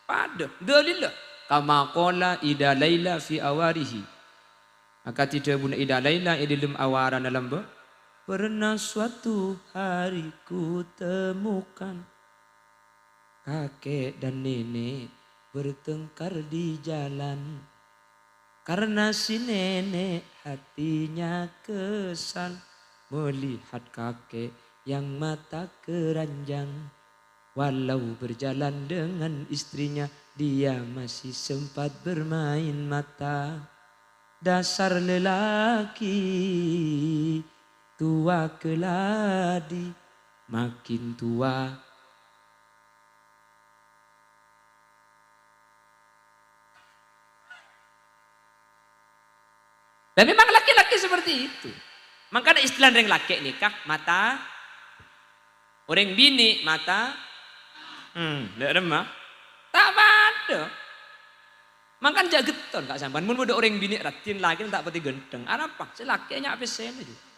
Pada dalil lah. Kama qala ida laila fi awarihi. Maka tidak buna ida laila di dalam awaran dalam Pernah suatu hari ku temukan kakek dan nenek bertengkar di jalan. Karena si nenek hatinya kesal melihat kakek yang mata keranjang. Walau berjalan dengan istrinya, dia masih sempat bermain mata. Dasar lelaki tua keladi, makin tua. Dan memang laki-laki seperti itu. Makanya istilah orang laki nikah mata, orang bini mata, tidak remah, tak ada. Makan jageton kak sampan, mun muda orang bini ratin lagi tak pati genteng. Apa? Si lakinya apa sen aja.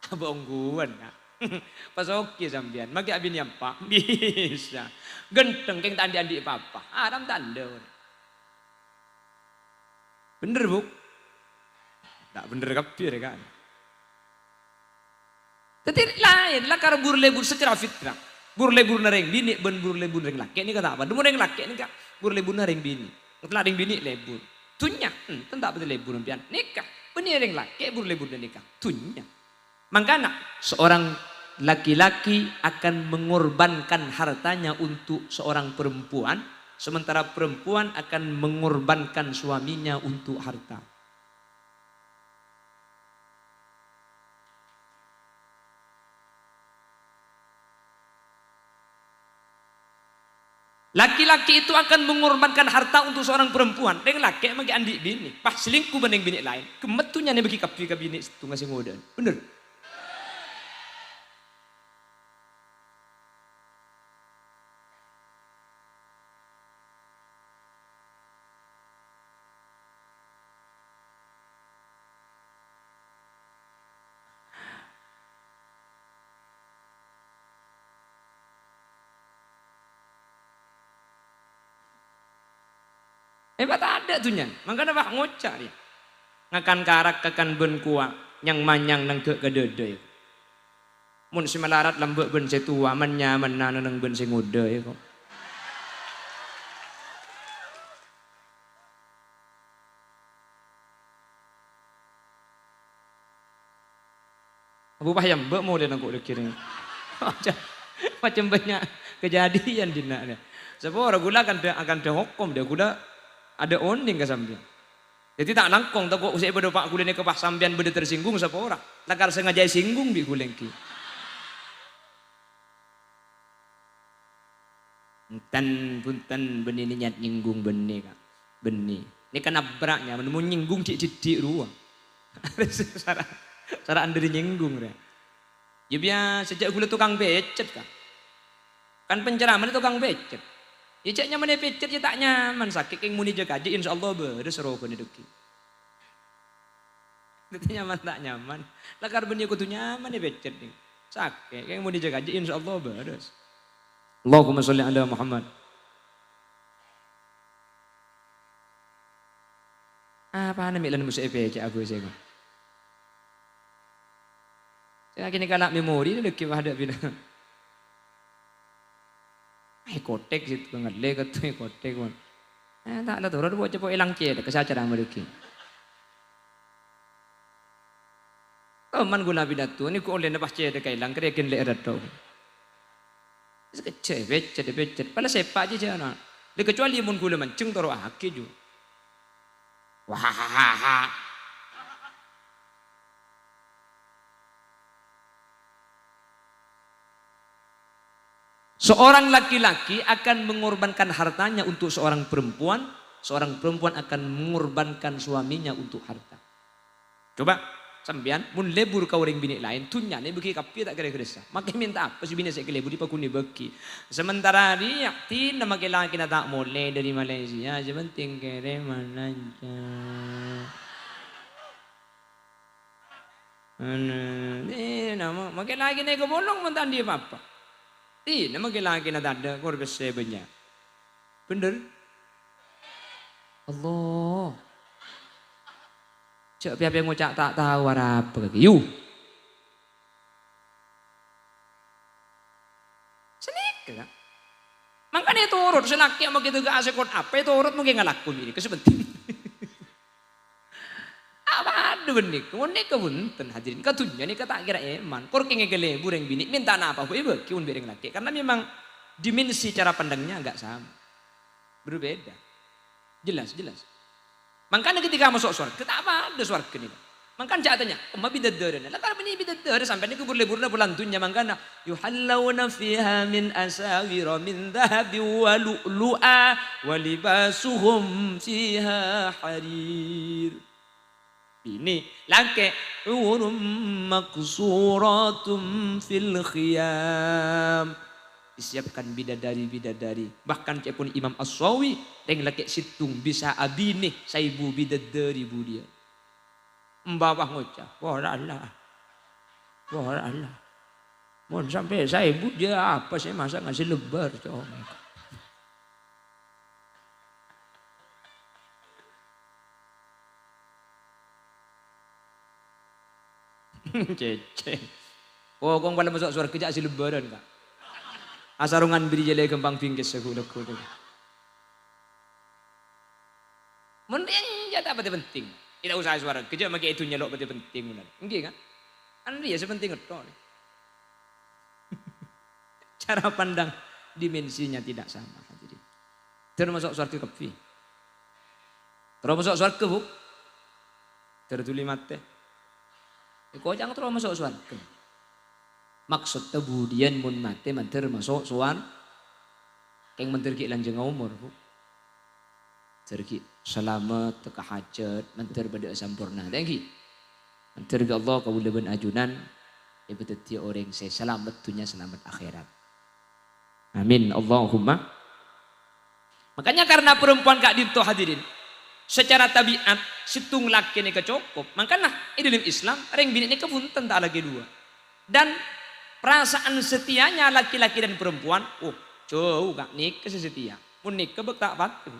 Abongguan kak. Pas oke sambian, maki abin yang pak bisa. Genteng keng tandi andi papa. Adam tanda. Bener bu? Tak bener kapir kan. Tapi lain lah karena burlebur secara fitrah. Burlebur nareng bini, ben burlebur nareng laki ini kata apa? Demu nareng laki ini kak burlebur nareng bini. Setelah nareng bini lebur. Tunya, tentak betul lebur nampian. Nikah, benih nareng laki burlebur dan nikah. Tunya. Makanya seorang laki-laki akan mengorbankan hartanya untuk seorang perempuan, sementara perempuan akan mengorbankan suaminya untuk harta. Laki-laki itu akan mengorbankan harta untuk seorang perempuan. Dengan laki magi andi bini. Pas selingkuh banding bini lain. Kemetunya nih bagi kapi ke bini itu ngasih ngodan. Bener. Hebat ada tuh nyan. Makanya pak ngocak dia. Ngakan karak kakan ben kuat. Yang manyang nang ke kedede. Mun si melarat lembek ben si tua. Menyaman nang ben si ngude ya kok. Abu payam mbak mau dia nangkuk dikirim. Macam banyak kejadian di nak. Sebab orang gula akan ada hukum dia gula ada oning ke sambian. Jadi tak langkong tak kok usai pada pak gulene ke pas sambian beda tersinggung siapa orang. Lakar sengaja singgung bi gulengki. Punten benih ni nyat nyinggung benih kak. Benih. Ini kan nabraknya menemu nyinggung cik ruang. Cara andri nyinggung dia. Ya biar sejak gula tukang becet kak. Kan pencerahan tukang becet. Ya caknya mana pecet ya tak nyaman sakit yang muni jaga aja insyaallah beres rokok ni deki. Itu nyaman tak nyaman. Lakar benih aku tuh nyaman ya pecet nih. Sakit yang muni jaga aja insyaallah beres. Allahumma sholli ala Muhammad. Apa nih milan musuh pecet aku sih. Saya kini kalau memori ni deki ada bina. Kotek situ banget le ketu kotek pun. Tak ada turun buat cepo hilang cie kesacaran mereka. Teman gula bidatu ni ku oleh lepas cie dekai hilang kerekin le erat tau. Kecil becet. Pala sepak je jangan. Le kecuali mun gula mancing taruh aki ju. Wah. Seorang laki-laki akan mengorbankan hartanya untuk seorang perempuan akan mengorbankan suaminya untuk harta. Coba sampean mun lebur ka orang bini lain tunya ne beki kapi tak kira keresa. Maka minta apa si bini saya lebur di pakuni beki. Sementara dia tin nama laki na tak boleh dari Malaysia aja penting kere mananja. Nama makin lagi nego bolong mentan dia apa? Nama laki na tak ada korban sebenya. Bener? Allah. Cek pihak yang ngucap tak tahu apa lagi. Yu. Senik kan. Makanya turut senaknya mau gitu gak asekon apa turut mungkin ngalaku ini kesepenting. Apa ada benih, kemudian kebunten hadirin katunya nih kata kira eman. Kor kenge gele bureng bini minta apa pun ibu kiun bereng laki karena memang dimensi cara pandangnya agak sama, berbeda, jelas. Makanya ketika masuk surga, kita apa ada surga ini? Makanya katanya, umma bidaddarana. Lah kalau ini bidadar sampai ini kubur leburna bulan dunia makanya yuhallawna fiha min asawira min dhahabi wa lu'lu'a wa libasuhum fiha harir. Ini laki urum maksuratum fil khiyam. Disiapkan bidadari. Bahkan cepun Imam As-Sawi yang laki situng bisa abini saibu bidadari budia. Mbawah ngocah, wah Allah. Mohon sampai saibu dia apa sih masa ngasih lebar cowok. Cece. Oh, kong pala masuk suara kerja si lebaran kak. Asarungan beri jale kembang pinggis sekulek-kulek. Mending jatah apa penting. Tidak usah suara kerja makai itu nyelok apa penting benar. Enggak kan? Kan dia sepenting itu. Cara pandang dimensinya tidak sama. Termasuk suara kepi. Termasuk suara kebuk. Tertuli mate. Kau jangan terlalu masuk surga. Maksud kemudian mun mati manter masuk surga. Keng manter ki lanjeng umur bu. Terki selamat teka hajat manter pada sampurna. Thank you. Manter ke Allah kau leben ajunan. Ibadat dia orang saya selamat dunia selamat akhirat. Amin Allahumma. Makanya karena perempuan kak dinto hadirin. Secara tabiat situng laki ini kecukup. Makanya di dalam Islam ring bini ini kepunten tak lagi dua. Dan perasaan setianya laki-laki dan perempuan, jauh gak nikah setia. Mun nikah bek tak patuh.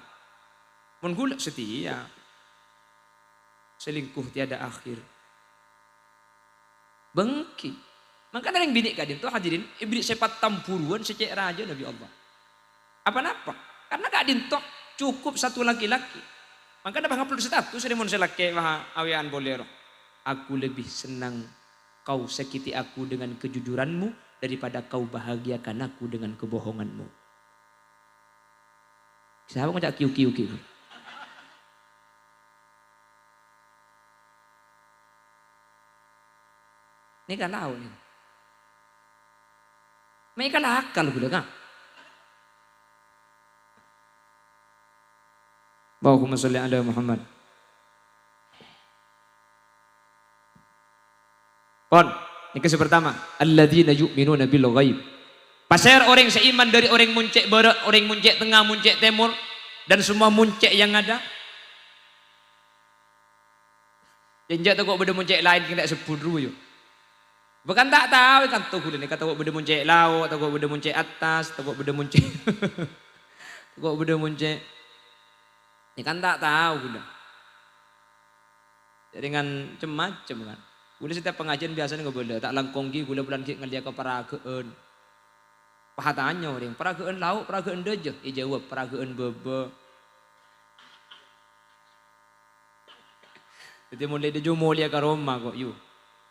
Mun gula setia. Selingkuh tiada akhir. Bengki. Makanya ring bini kadin tuh hadirin iblis sepat tampuruan secek raja Nabi Allah. Apa-apa? Karena kadin tuh cukup satu laki-laki. Maka ada perlu status dari mun selake awian bolero. Aku lebih senang kau sakiti aku dengan kejujuranmu daripada kau bahagiakan aku dengan kebohonganmu. Siapa ngajak kiu-kiu. Ini kan tahu nih. Mereka lah akal gula kan. Allahumma sholli ala Muhammad. Pon, ini kisah pertama. Alladzina yu'minuna bil ghaib. Pasir orang seiman dari orang muncek barat, orang muncek tengah, muncek timur dan semua muncek yang ada. Jenjak tu kok beda muncek lain kena sebut dulu yo. Bukan tak tahu kan tu kuda ni kata kok beda muncek laut, atau kok beda muncek atas, atau kok beda muncek. Kok beda muncek ini kan tak tahu gula. Dengan macam-macam kan. Gula setiap pengajian biasanya nggak boleh. Tak langkonggi gula bulan ngelia ke paragaan. Pahatannya orang. Paragaan lauk, paragaan deje. Jawab paragaan bebe. Jadi mulai dejo mulia ke Roma kok yuk.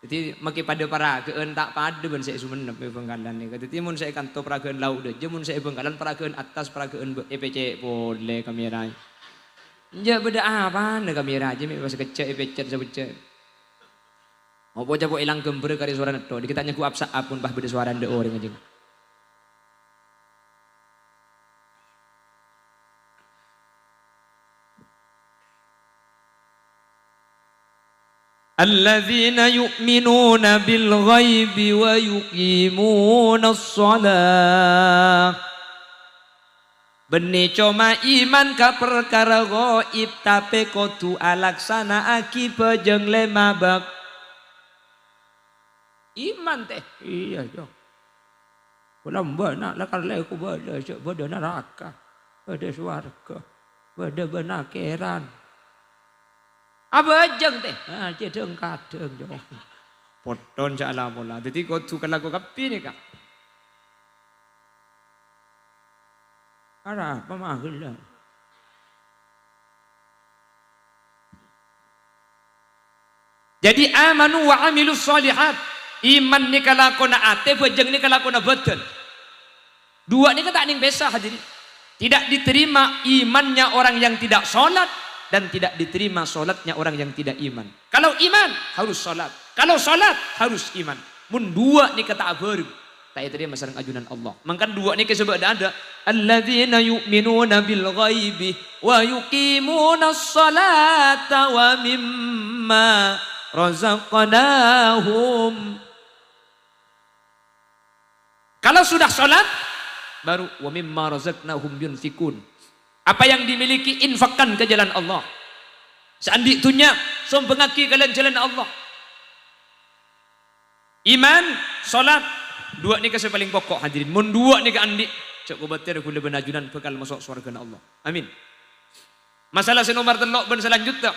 Jadi makin pada paragaan tak pada ben saya sumenep Bengkalan ni. Jadi mun saya kantor paragaan lauk deje. Mun saya Bengkalan paragaan atas paragaan EPC boleh kamera. Ya beda apa nih kamera aja nih pas kecek pecet sebecet. Mau bocah kok hilang gember kari suara neto. Dikitanya ku apsa apun bah beda suara nde orang aja. Alladzina yu'minuna bil ghaibi wa yuqimuna as-salah. Benih cuma iman ka perkara gaib tapi kudu alaksana aki pejeng lemabak. Iman teh. Iya dong. Kulam benak lakar leku bada neraka. Bada swarga. Bada benakeran. Abajang teh. Jedeng kadeng jo. Poton jala bola. Jadi kau tu kalau kau kapi ni kak. Ada apa mahal lah. Jadi amanu wa amilus solihat. Iman ni kalau kau nak ate, bajang ni kalau kau nak betul. Dua ni kan tak ning besar hadirin. Tidak diterima imannya orang yang tidak sholat dan tidak diterima sholatnya orang yang tidak iman. Kalau iman harus sholat, kalau sholat harus iman. Mun dua ni kata abar, tak terima sareng ajunan Allah. Mangkan dua ni kesebab ada. Alladzina yu'minuna bil ghaibi wa yuqimuna sholata wa mimma razaqnahum. Kalau sudah sholat baru wa mimma razaqnahum yunfikun. Apa yang dimiliki infakkan ke jalan Allah. Seandi tunya sombengaki kalian jalan Allah. Iman, salat, dua ni kasih paling pokok hadirin. Mun dua ni ke andi, cak ko batir kula benajunan bekal masuk surga Allah. Amin. Masalah senomor telok ben selanjutnya.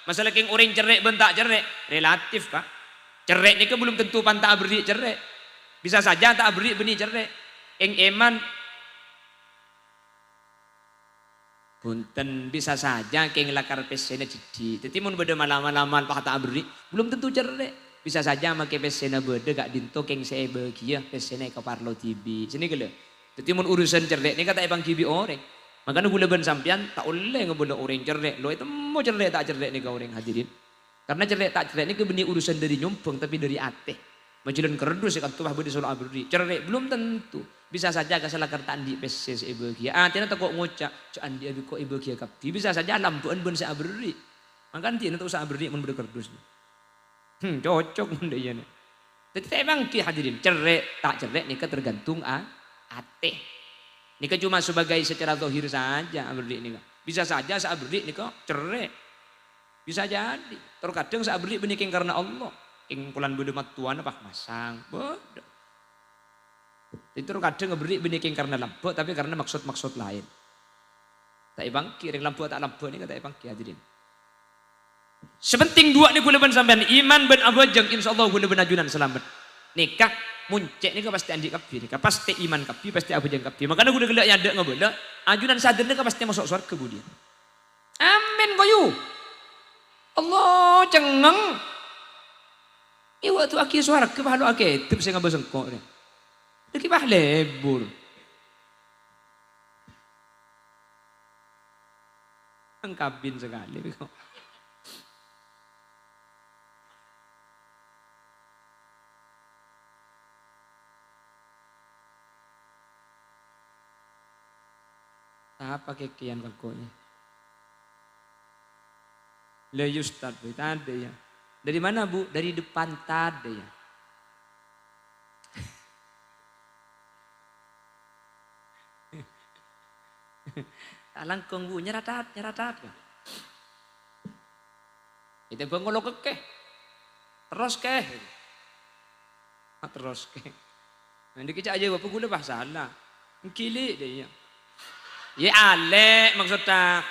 Masalah keng orang cerek ben tak cerek, relatif kah? Cerek ni ke belum tentu pantah beri cerek. Bisa saja tak beri benih cerek. Eng eman punten bisa saja keng lakar pesena cidi. Tapi mun beda malam-malaman pak tak beri belum tentu cerek. Bisa saja make pesena beda gak dinto keng saya bahagia pesena ke parlo tibi. Sini gele. Tapi mun urusan cerek ni kata ebang kibi orang. Makanya gula ben sampean tak boleh ngebela orang cerek. Lo itu mau cerek tak cerek ni kau orang hadirin. Karena cerek tak cerek ni ke benih urusan dari nyumpeng tapi dari ate. Majulan kerdus kan tuh budi solo abri. Cerek belum tentu. Bisa saja kasalah kertaan di PSS ibu kia. Tina tak kok ngocak. Cak andi abi kok ibu kia kapti. Bisa saja lampuan ben sa abri. Makan tina tak usah abri mun budi kerdus. Cocok mun dia ni. Tapi emang ki hadirin cerek tak cerek ni tergantung ate. Ni cuma sebagai secara zahir saja abri ni. Bisa saja sa abri ni cerek. Bisa jadi. Terkadang sa abri beniking karena Allah. Ing pulan bodo matuan apa masang bodoh. Itu kadang ngeberi beniking karena lampu tapi karena maksud-maksud lain. Tak ibang kiring lampu tak lampu ni kata ibang hadirin. Sepenting dua ni kula ben sampean iman ben abajang insyaallah kula ben ajunan selamat. Nikah muncek ni pasti andi kapi nikah pasti iman kapi pasti abajang kapi. Makanya kula gelak nyadek ngabela ajunan sadar ni pasti masuk surga kemudian. Amin koyo. Allah cengeng. Iwa tu aki suara ke bahalo aki tip saya ngabaseng kok ni. Deki bah lebur. Angkabin sekali kau. Apa kekian kakaknya? Le Ustaz itu ada ya. Dari mana bu? Dari depan tadi ya. Tak langkung bu, nyeratat. Itu bengolo kekeh. Terus keh. Terus keh. Nanti kita aja bapak gula bahasa salah. Kili dia. Ya alek maksudnya.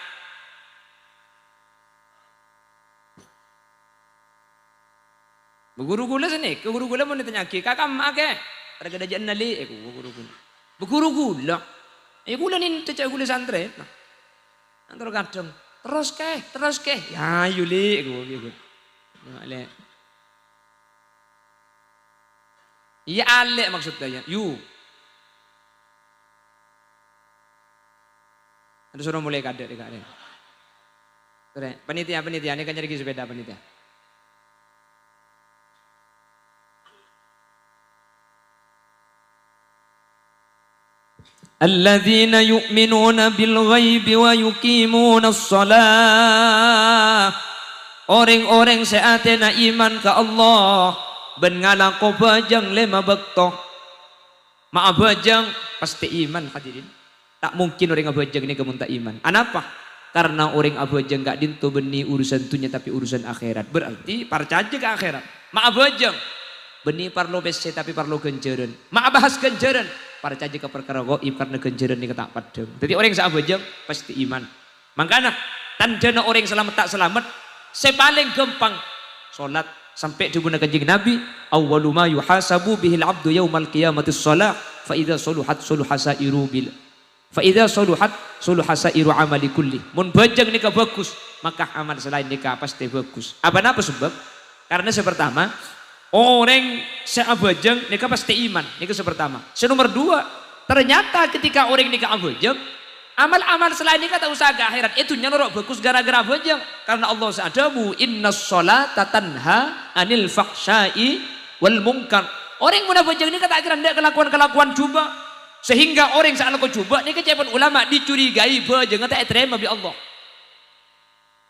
Beguru gula sini, ke guru gula mau ditanya kakak mak ke? Ada kerajaan nali, guru gula. Beguru gula, gula ni cecak gula santri. Antar kadang terus ke, ya Yuli, gitu. Ale, ya ale maksudnya, yu. Ada suruh mulai kader dekat ni. Panitia ni kan jadi sepeda panitia. Alladzina yu'minuna bil ghaibi wa yuqimuna shalah. Orang-orang seatena iman ke Allah ben ngalako bajang lema bekto. Ma bajang pasti iman hadirin. Tak mungkin orang abajang ini kemun tak iman. Anapa? Karena orang abajang gak dinto beni urusan dunia tapi urusan akhirat. Berarti percaya ke akhirat. Ma abajang beni parlo bese tapi parlo genjeren. Ma bahas genjeren. Percaya ke perkara gaib karena genjeren ini ketak padang. Jadi orang yang abajang pasti iman. Makanya tandana orang selamat tak selamat Sepaling gampang salat sampai dibuna kanjeng Nabi, awwalu ma yuhasabu bihil abdu yaumal qiyamati shalah fa idza saluhat suluhasairu bil fa idza saluhat suluhasairu amali kulli. Mun bajang nikah bagus, maka amal selain nikah pasti bagus. Apa sebab? Karena pertama, orang seabajang nikah pasti iman. Nikah pertama. Nomor dua, ternyata ketika orang nikah abajang, amal-amal selain nikah tak usah ke akhirat. Itu nyorok bagus gara-gara bajang. Karena Allah sa'adamu innas sholata tanha anil fahsyai wal munkar. Orang muna bajang nikah tak kira ndak kelakuan-kelakuan coba. Sehingga orang saat lakukan coba nikah cepet ulama dicurigai bajang tak terima bi Allah.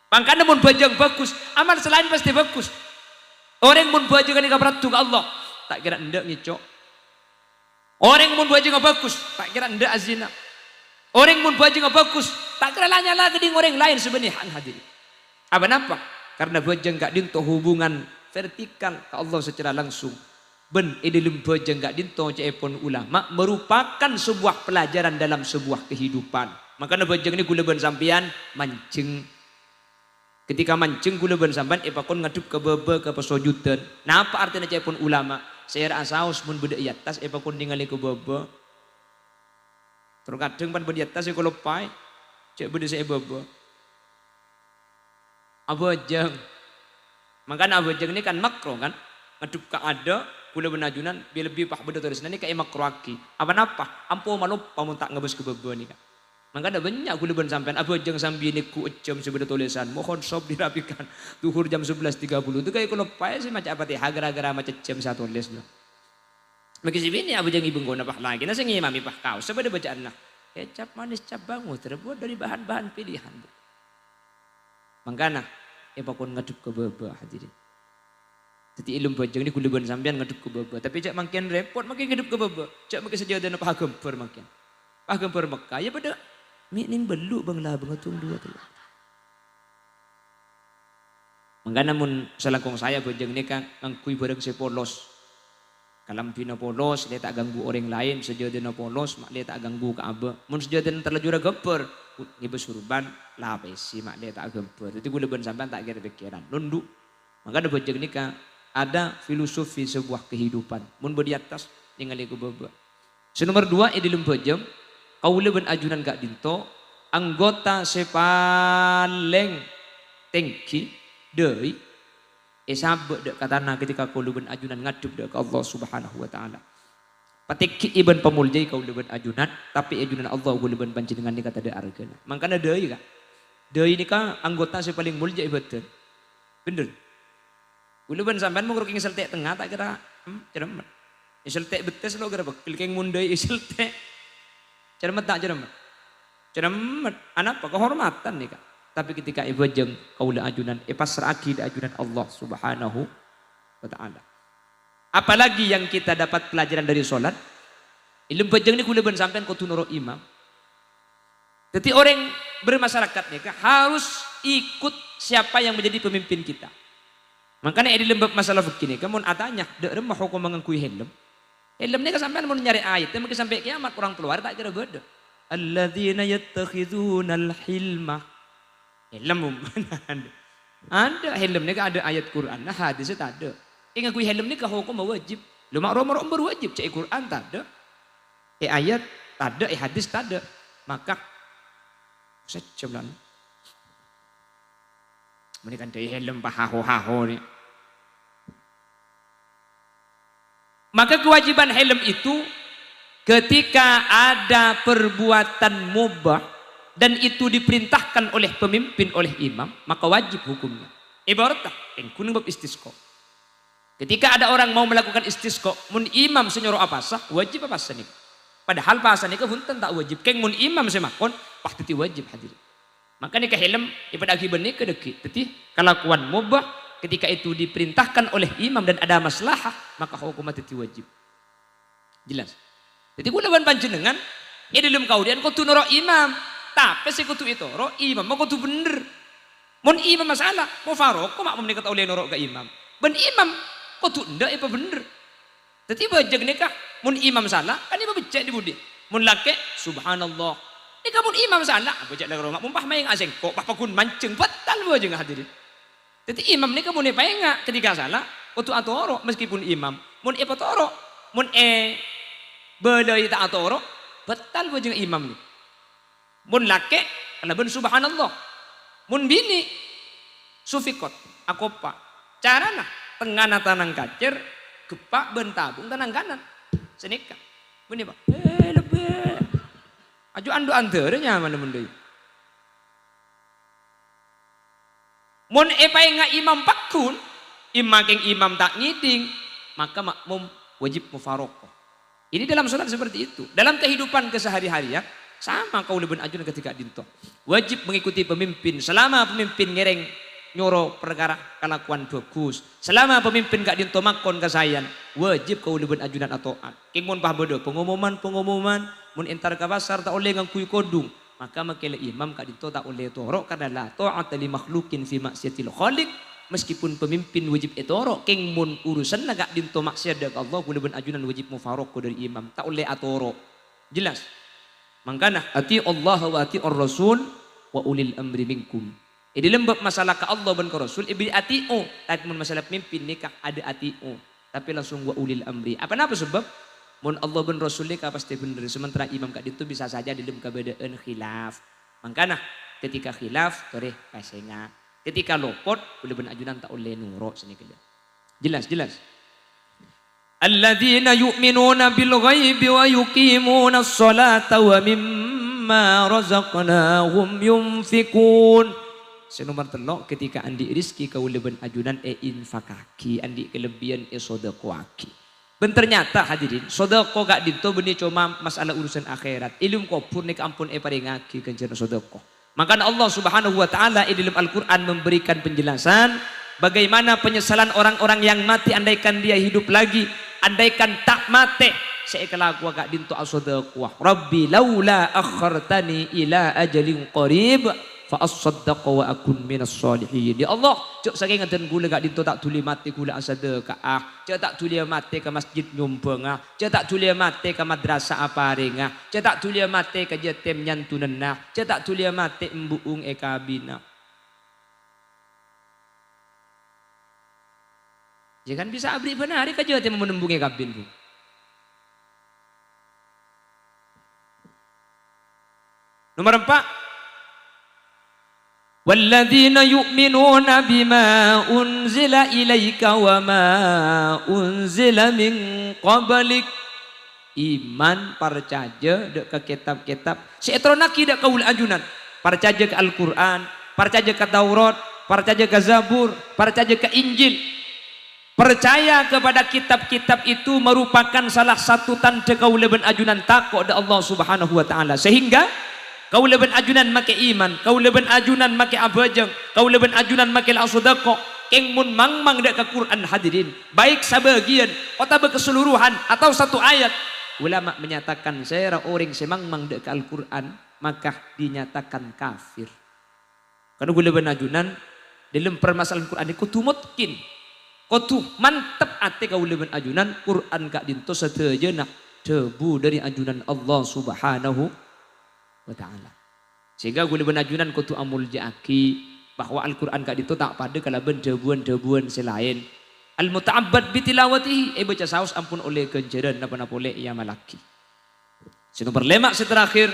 Makanya mun bajang bagus, amal selain pasti bagus. Orang mun bajang nikah beratu ke Allah, tak kira ndak ngicok. Orang mun bajang bagus, tak kira ndak azina. Orang mun bajang bagus, tak kira lanyala ke orang lain sebenarnya hadir. Apa? Karena bajang gak dinto hubungan vertikal ke Allah secara langsung. Ben dalam bajang gak dinto cepon ulama merupakan sebuah pelajaran dalam sebuah kehidupan. Makanya bajang ini gula ben sampean mancing. Ketika mancing gula ben sampean epakon ngadup ke bebe ke pesojudan. Nah apa artinya cepon ulama? Saya asaus mun beda atas epakon ningali ke bebe. Terus kadang pan beda atas kalau pai cek beda saya bebe. Abajang. Makanya abajang ini kan makro kan. Ngadup ka ada gula ben ajunan biar lebih pah beda tulis ini kayak makro aki. Apa? Ampo malu pamun tak ngebes ke bebe nih kan. Makanya banyak gula ben sampean abajang sambil niku ecem sebeda tulisan mohon sob dirapikan duhur jam 11.30 itu kayak kalau pai sih macam apa teh gara-gara macam jam satu tulis lah. Maka sini abajang ibu ngona pah lagi nasi ngimami pah kau sebeda bacaan lah. Kecap manis cap bangu terbuat dari bahan-bahan pilihan. Makanya epakon ngadup ke bebe hadirin. Jadi ilmu bajang ini gula ben sampean ngadup ke bebe tapi cak makin repot makin ngadup ke bebe. Cak makin sejadah pah gempur makin. Pah gempur Mekah ya pada ning beluk banglah bengatung dua tu. Mangga namun selangkong saya bajang ni kan ngangkui bareng saya polos. Kalam pina polos dia tak ganggu orang lain sejadana polos mak dia tak ganggu ke aba. Mun sejadana terlajur gemper ngibe surban lah pesi mak dia tak gemper. Jadi gula ben sampean tak kira pikiran nunduk. Mangga bajang ni kan ada filosofi sebuah kehidupan. Mun di atas ningali ku baba. Nomor dua di dalam bajang kaula ben ajunan gak dinto anggota sepaling tengki deui sabek dek katana ketika kaula ben ajunan ngadup dek ke Allah Subhanahu wa taala. Patik iban pamuljai kaula ben ajunan tapi ajunan Allah kaula ben panjenengan ni kata de argana. Mangkana deui ka. Deui ni ka anggota sepaling muljai betul. Bener. Kaula ben sampean mung ruking seltek tengah tak kira ceremet. Seltek betes lo gara bekil keng mundai seltek. Cermet tak cermet? Cermet, apa? Kehormatan nih kak. Tapi ketika ibu jeng kaula ajunan, pasrah akid ajunan Allah Subhanahu wa taala. Apalagi yang kita dapat pelajaran dari sholat, ilmu bajang ini kula ben sampean kudu nurut imam. Jadi orang bermasyarakat nih kak harus ikut siapa yang menjadi pemimpin kita. Makanya di lembab masalah begini, kamu atanya, dek remah hukum mengangkui helm. Helm ni kesampean mau nyari ayat, tapi sampai kiamat orang keluar tak kira beda. Alladzina yattakhidunal hilma. Helm ada helm ni ada ayat Quran, nah hadis tak ada. Ingat kui helm ni hukum wajib. Lu makro berwajib cek Quran tak ada. Ayat tak ada, hadis tak ada. Maka seceblan. Ini kan dari helm pahaho ni. Maka kewajiban helm itu ketika ada perbuatan mubah dan itu diperintahkan oleh pemimpin, oleh imam, maka wajib hukumnya. Ibaratnya, yang kuning bab istisqa. Ketika ada orang mau melakukan istisqa, mun imam senyuruh apa sah, wajib apa sah nih. Padahal bahasa nikah punten tak wajib. Keng mun imam semakon, pasti wajib hadir. Maka nikah helm, ibadah akibat nikah deki. Jadi kelakuan mubah ketika itu diperintahkan oleh imam dan ada maslahah, maka hukumnya itu wajib. Jelas. Jadi gue lawan panjenengan, ya dalam kaudian kau tu noro imam, tapi si kau tu itu, noro imam, mau kau tu bener. Mun imam masalah, mau farok, kau mak menikah oleh noro ke imam. Ben imam, kau tu ndak apa bener. Jadi bajak nikah, mun imam salah, kan imam becek di budi. Mun laki, subhanallah. Nikah mun imam salah, bajak dari rumah, mun pah main asing, kok pah pakun mancing, batal bajak hadirin. Jadi imam ni kamu ni enggak ketika salah waktu atoro meskipun imam mun patoro mun belai tak atoro betal wajeng imam ni. Mun laki kana ben subhanallah. Mun bini sufikot akopa. Carana tengana tanang kacer gepak ben tabung tanang kanan. Senika. Mun ba? Lebih. Aju andu anternya mana mun deui. Mun nga imam pakun, imam tak ngiding, maka makmum wajib mufarokoh. Ini dalam sholat seperti itu. Dalam kehidupan kesehari-harian, sama kau leben ajun ketika dinto. Wajib mengikuti pemimpin, selama pemimpin ngereng nyoro perkara kelakuan bagus. Selama pemimpin gak dinto makon kesayan, wajib kau leben ajunan atau king mun pahbodo pengumuman, mun entar ke pasar tak oleh ngangkui kodung. Maka makele imam kak dito tak oleh torok karena la ta'ata li makhlukin fi maksiatil khaliq. Meskipun pemimpin wajib etoro keng mun urusan nagak dinto maksiat dak Allah boleh ben ajunan wajib mufarok dari imam tak oleh atoro. Jelas. Mangkana ati Allah wa ati ar-rasul wa ulil amri minkum. Di lembab masalah ke Allah dan ke Rasul ibri ati'u. Tapi mun masalah pemimpin nikah ada ati'u. Tapi langsung wa ulil amri. Apa sebab? Mun Allah ben Rasul nikah pasti bener. Sementara imam kak itu bisa saja dalam keberadaan khilaf. Makanya ketika khilaf toreh pasenga. Ketika lopot boleh ben ajunan tak oleh nurut sini kerja. Jelas. Alladzina yu'minuna bil ghaibi wa yuqimuna as-salata wa mimma razaqnahum yunfikun. Senomor telok ketika andi rizki kau leben ajunan infakaki andi kelebihan sodakoaki. Ben ternyata hadirin, sodako gak dito benih cuma masalah urusan akhirat. Ilum kopur nek ampun paringaki kencan sodako. Maka Allah Subhanahu wa taala di dalam Al-Qur'an memberikan penjelasan bagaimana penyesalan orang-orang yang mati andaikan dia hidup lagi, andaikan tak mati. Seekala gua gak dinto as-sadaqah. Rabbi laula akhartani ila ajalin qarib fa as-saddaqa wa akun minas solihin. Ya Allah, cuk saking ngeden gula gak dinto tak tuli mati gula asadaqah. Cuk tak tuli mati ke masjid nyumbengah. Cuk tak tuli mati ke madrasah aparengah. Cuk tak tuli mati ke yatim nyantunenah. Cuk tak tuli mati embuung ekabina. Ya kan bisa abri benar ka yatim menembung ekabin bu. Nomor 4. والذين يؤمنون بما أنزل إليك وما أنزل من قبلك. Iman percaya dek ke kitab-kitab seetronaki dek kaul ajunan percaya ke Al-Quran, percaya ke Taurat, percaya ke Zabur, percaya ke Injil. Percaya kepada kitab-kitab itu merupakan salah satu tanda kaul leben ajunan takut da Allah Subhanahu wa taala, sehingga kau leben ajunan make iman, kau leben ajunan make abajang, kau leben ajunan make al-sadaqah. Keng mun mangmang dak ke Quran hadirin, baik sebagian atau keseluruhan atau satu ayat. Ulama menyatakan saya orang semangmang dak ke Al-Quran maka dinyatakan kafir. Karena gue leben ajunan dalam permasalahan Quran ini kutu mutkin, kutu mantep ate kau leben ajunan Quran kak dinto setejenak debu dari ajunan Allah Subhanahu wa ta'ala. Sehingga gue leben ajunan kutu amul jaki bahwa Al-Quran kak itu tak pada kalau debuan-debuan selain al-muta'abbad bitilawatihi baca saus ampun oleh kenceran napa-napa oleh ia malaki. Nomor 5 seterakhir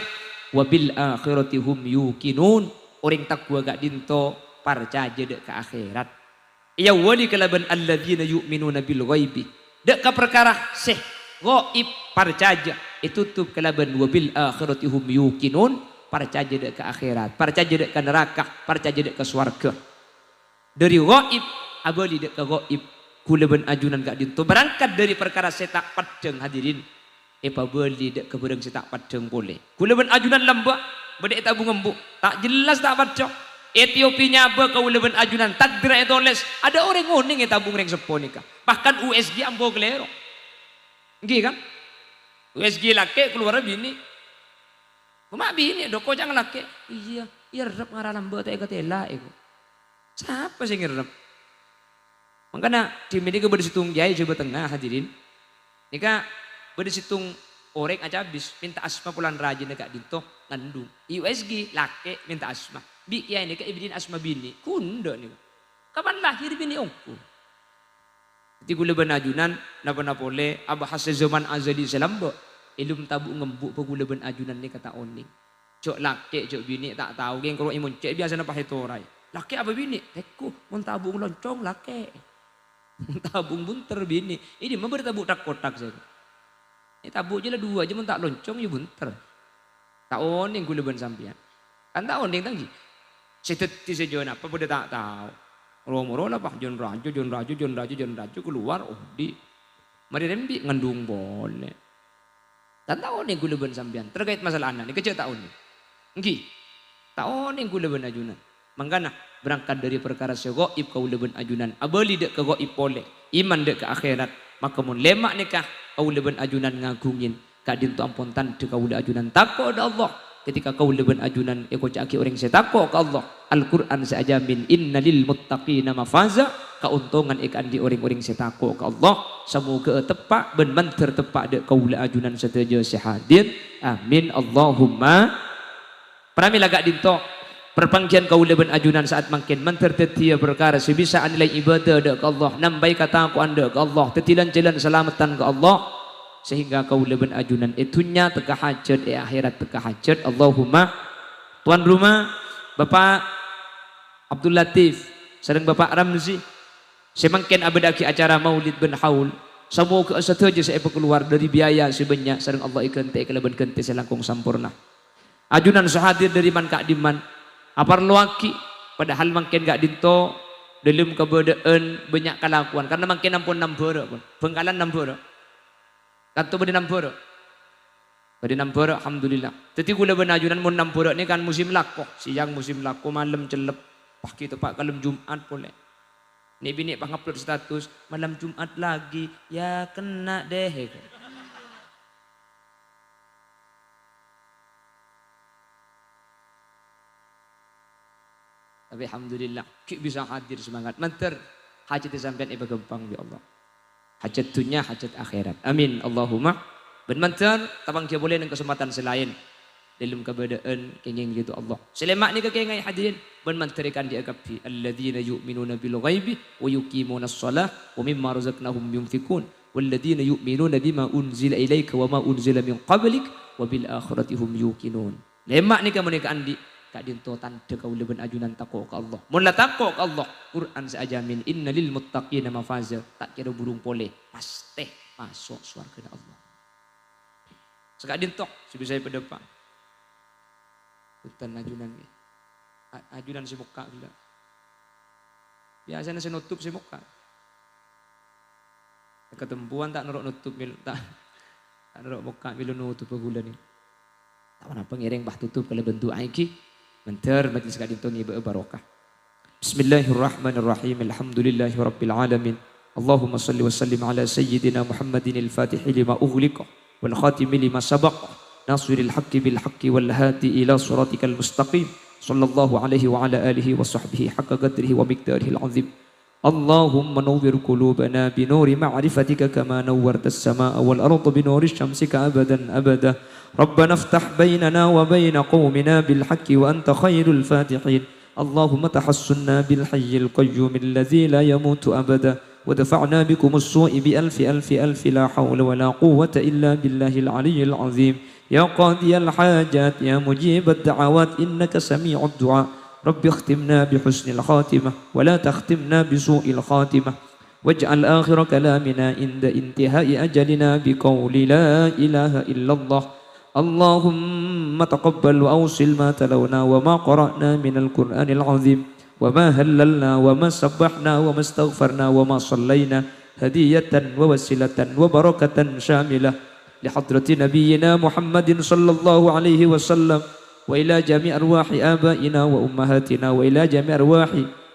wabil akhirati hum yuqinun. Orang takwa gak dinto percaya dek ke akhirat. Ya wali kalaban alladzina yu'minuna bil ghaibi. Dek ke perkara seh ghaib percaya itu tuh kalaban wabil akhirati hum yuqinun. Percaya dek ke akhirat, percaya dek ke neraka, percaya dek ke surga. Dari ghaib abali dek ke ghaib kulaban ajunan gak dinto berangkat dari perkara setak padeng hadirin. Pabeli dek ke bereng setak padeng boleh. Kulaban ajunan lembak bedek tabung embuk tak jelas tak baca. Ethiopia apa kau leben ajunan takdir etoles ada orang ngoning tabung reng sepo nikah. Bahkan USG ambo kelero. Nggih kan? USG laki keluar bini. Mak bini doko jangan laki. Iya, iya rep ngaralam mbak tak ketela iku. Siapa sih ngerep? Makanya di media bersitung jaya coba tengah hadirin. Nika bersitung orek aja habis minta asma pulan rajin dekat dinto ngandung. USG laki minta asma. Bi ya ini ke ibidin asma bini kunda nih. Kapan lahir bini ongku? Jadi gula benajunan napa boleh abah hasil zaman azali selambo ilum tabu ngembuk pe gula benajunan ni kata oning. Cok laki cok bini tak tahu geng kalau imun cek biasa napa hetorai. Laki apa bini? Teku mun tabung loncong laki. Mun tabung bunter bini. Ini mah bertabuk tak kotak saya. Ini tabuk je lah dua aja mun tak loncong ya bunter. Tak oning gula ben sampian. Kan tak oning tanggi. Seteti sejon apa pada tak tahu. Romo lah pak Jon Raju keluar di mari rembi ngandung boleh. Tak tahu nih gula ben sampean terkait masalah anak ni kecil tahu nih. Engki. Tahu nih gula ben ajunan. Mangkana berangkat dari perkara segoib kau leben ajunan. Abali dek ke goib boleh. Iman dek ke akhirat. Maka mun lemak nikah kau leben ajunan ngagungin. Kak dintu ampun tante kau le ajunan takut ada Allah. Ketika kau leben ajunan eko caki orang setakwa ke Allah. Al-Quran seajamin innalil muttaqina mafaza. Keuntungan ikan di orang-orang setakwa ke Allah. Semoga tepak ben manter tepak dek kau le ajunan setuju sehadir. Amin Allahumma. Pernah lagak dinto perpanggian kau leben ajunan saat makin manter tetia perkara sebisa nilai ibadah dek ke Allah. Nambai kata aku anda ke Allah. Tetilan jalan selamatan ke Allah. Sehingga kau leben ajunan itunya teka hajat akhirat teka hajat. Allahumma. Tuan rumah Bapak Abdul Latif sedang Bapak Ramzi semangkin abadaki acara Maulid bin Haul semoga setuju saya keluar dari biaya sebanyak sedang Allah ikan te keleban kente selangkung sampurna ajunan sehadir dari man kak diman apar luaki padahal makin gak dinto dalam kebedaan banyak kelakuan karena makin ampun nampura pun bengkalan nampura kanto bade nampura pada nampura alhamdulillah. Teti gula benajunan mun nampura ni kan musim lakoh. Siang musim lakoh, malam celep. Pak kita pak kalem Jumat boleh. Ni bini pak ngupload status malam Jumat lagi. Ya kena deh. Tapi alhamdulillah ki bisa hadir semangat. Manter hajat sampean iba gampang ya Allah. Hajat dunia, hajat akhirat. Amin Allahumma. Ben manter tabang dia boleh dengan kesempatan selain dalam keberadaan kenging gitu Allah. Selemak ni kekengai hadirin ben manter ikan diagapi alladzina yu'minuna bil ghaibi wa yuqimuna shalah wa mimma razaqnahum yunfikun walladzina yu'minuna bima unzila ilaika wa ma unzila min qablik wa bil akhirati hum yuqinun. Lemak ni kamu ni andi kak dinto tanda kau leben ajunan takwa ke Allah. Mun la takwa ke Allah Quran seajamin innalil muttaqina mafaza tak kira burung pole pasti masuk surga Allah. Sekak dintok, sebisa saya pada depan. Hutan ajunan ni. Ajunan si muka pula. Biasanya saya nutup si muka. Ketempuan tak nerok nutup mil tak nerok muka milu nutup bulan ni. Tak mana pengiring bah tutup kalau bentuk aiki. Menter majlis sekak dintok ni berbarokah. Bismillahirrahmanirrahim. Alhamdulillahirabbil alamin. Allahumma salli wa sallim ala sayyidina Muhammadin al-Fatih lima ughliqa والخاتم لما سبق ناصر الحق بالحق والهادي إلى صراطك المستقيم صلى الله عليه وعلى آله وصحبه حق قدره ومقداره العظيم اللهم نور قلوبنا بنور معرفتك كما نورت السماء والأرض بنور شمسك أبدا أبدا ربنا افتح بيننا وبين قومنا بالحق وأنت خير الفاتحين اللهم تحسنا بالحي القيوم الذي لا يموت أبدا ودفعنا بكم السوء بألف ألف ألف لا حول ولا قوة إلا بالله العلي العظيم يا قاضي الحاجات يا مجيب الدعوات إنك سميع الدعاء رب اختمنا بحسن الخاتمة ولا تختمنا بسوء الخاتمة واجعل آخر كلامنا عند انتهاء أجلنا بقول لا إله إلا الله اللهم تقبل وأوصل ما تلونا وما قرأنا من القرآن العظيم وما هللنا وما سبحنا وما استغفرنا وما صلينا هدية ووسيلة وبركة شاملة لحضرة نبينا محمد صلى الله عليه وسلم وإلى جميع أرواح آبائنا وأمهاتنا وإلى جميع أرواح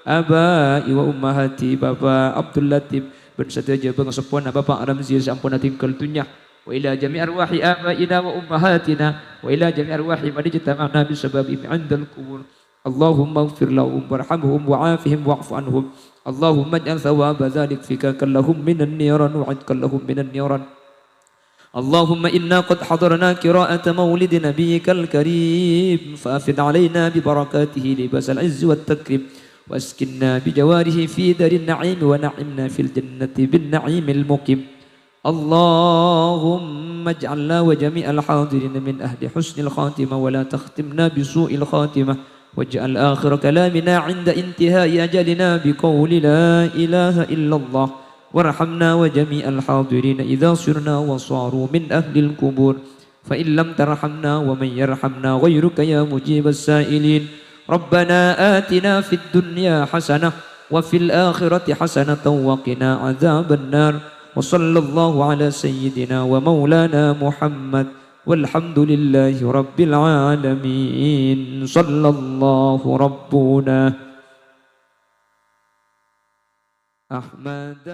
آباء وأمهات Bapak Abdul Latif ben sedaja bang sepona Bapak Ramzi sampuna tinggal dunya وإلى جميع أرواح آبائنا وأمهاتنا وإلى جميع أرواح من اجتمعنا بسببهم عند القبور اللهم اغفر لهم وارحمهم وعافهم واعف عنهم اللهم اجعل ثواب ذلك فكاكا لهم من النيران وعتقا لهم من النيران اللهم إنا قد حضرنا قراءة مولد نبيك الكريم فأفد علينا ببركاته لباس العز والتكريم واسكننا بجواره في دار النعيم ونعمنا في الجنة بالنعيم المقيم. اللهم اجعلنا وجميع الحاضرين من أهل حسن الخاتمة ولا تختمنا بسوء الخاتمة، واجعل آخر كلامنا عند انتهاء أجلنا بقول لا إله إلا الله. وارحمنا وجميع الحاضرين إذا صرنا وصاروا من أهل القبور، فإن لم ترحمنا ومن يرحمنا غيرك يا مجيب السائلين. ربنا آتنا في الدنيا حسنة وفي الآخرة حسنة وقنا عذاب النار. وصلى الله على سيدنا ومولانا محمد والحمد لله رب العالمين. صلى الله ربنا أحمد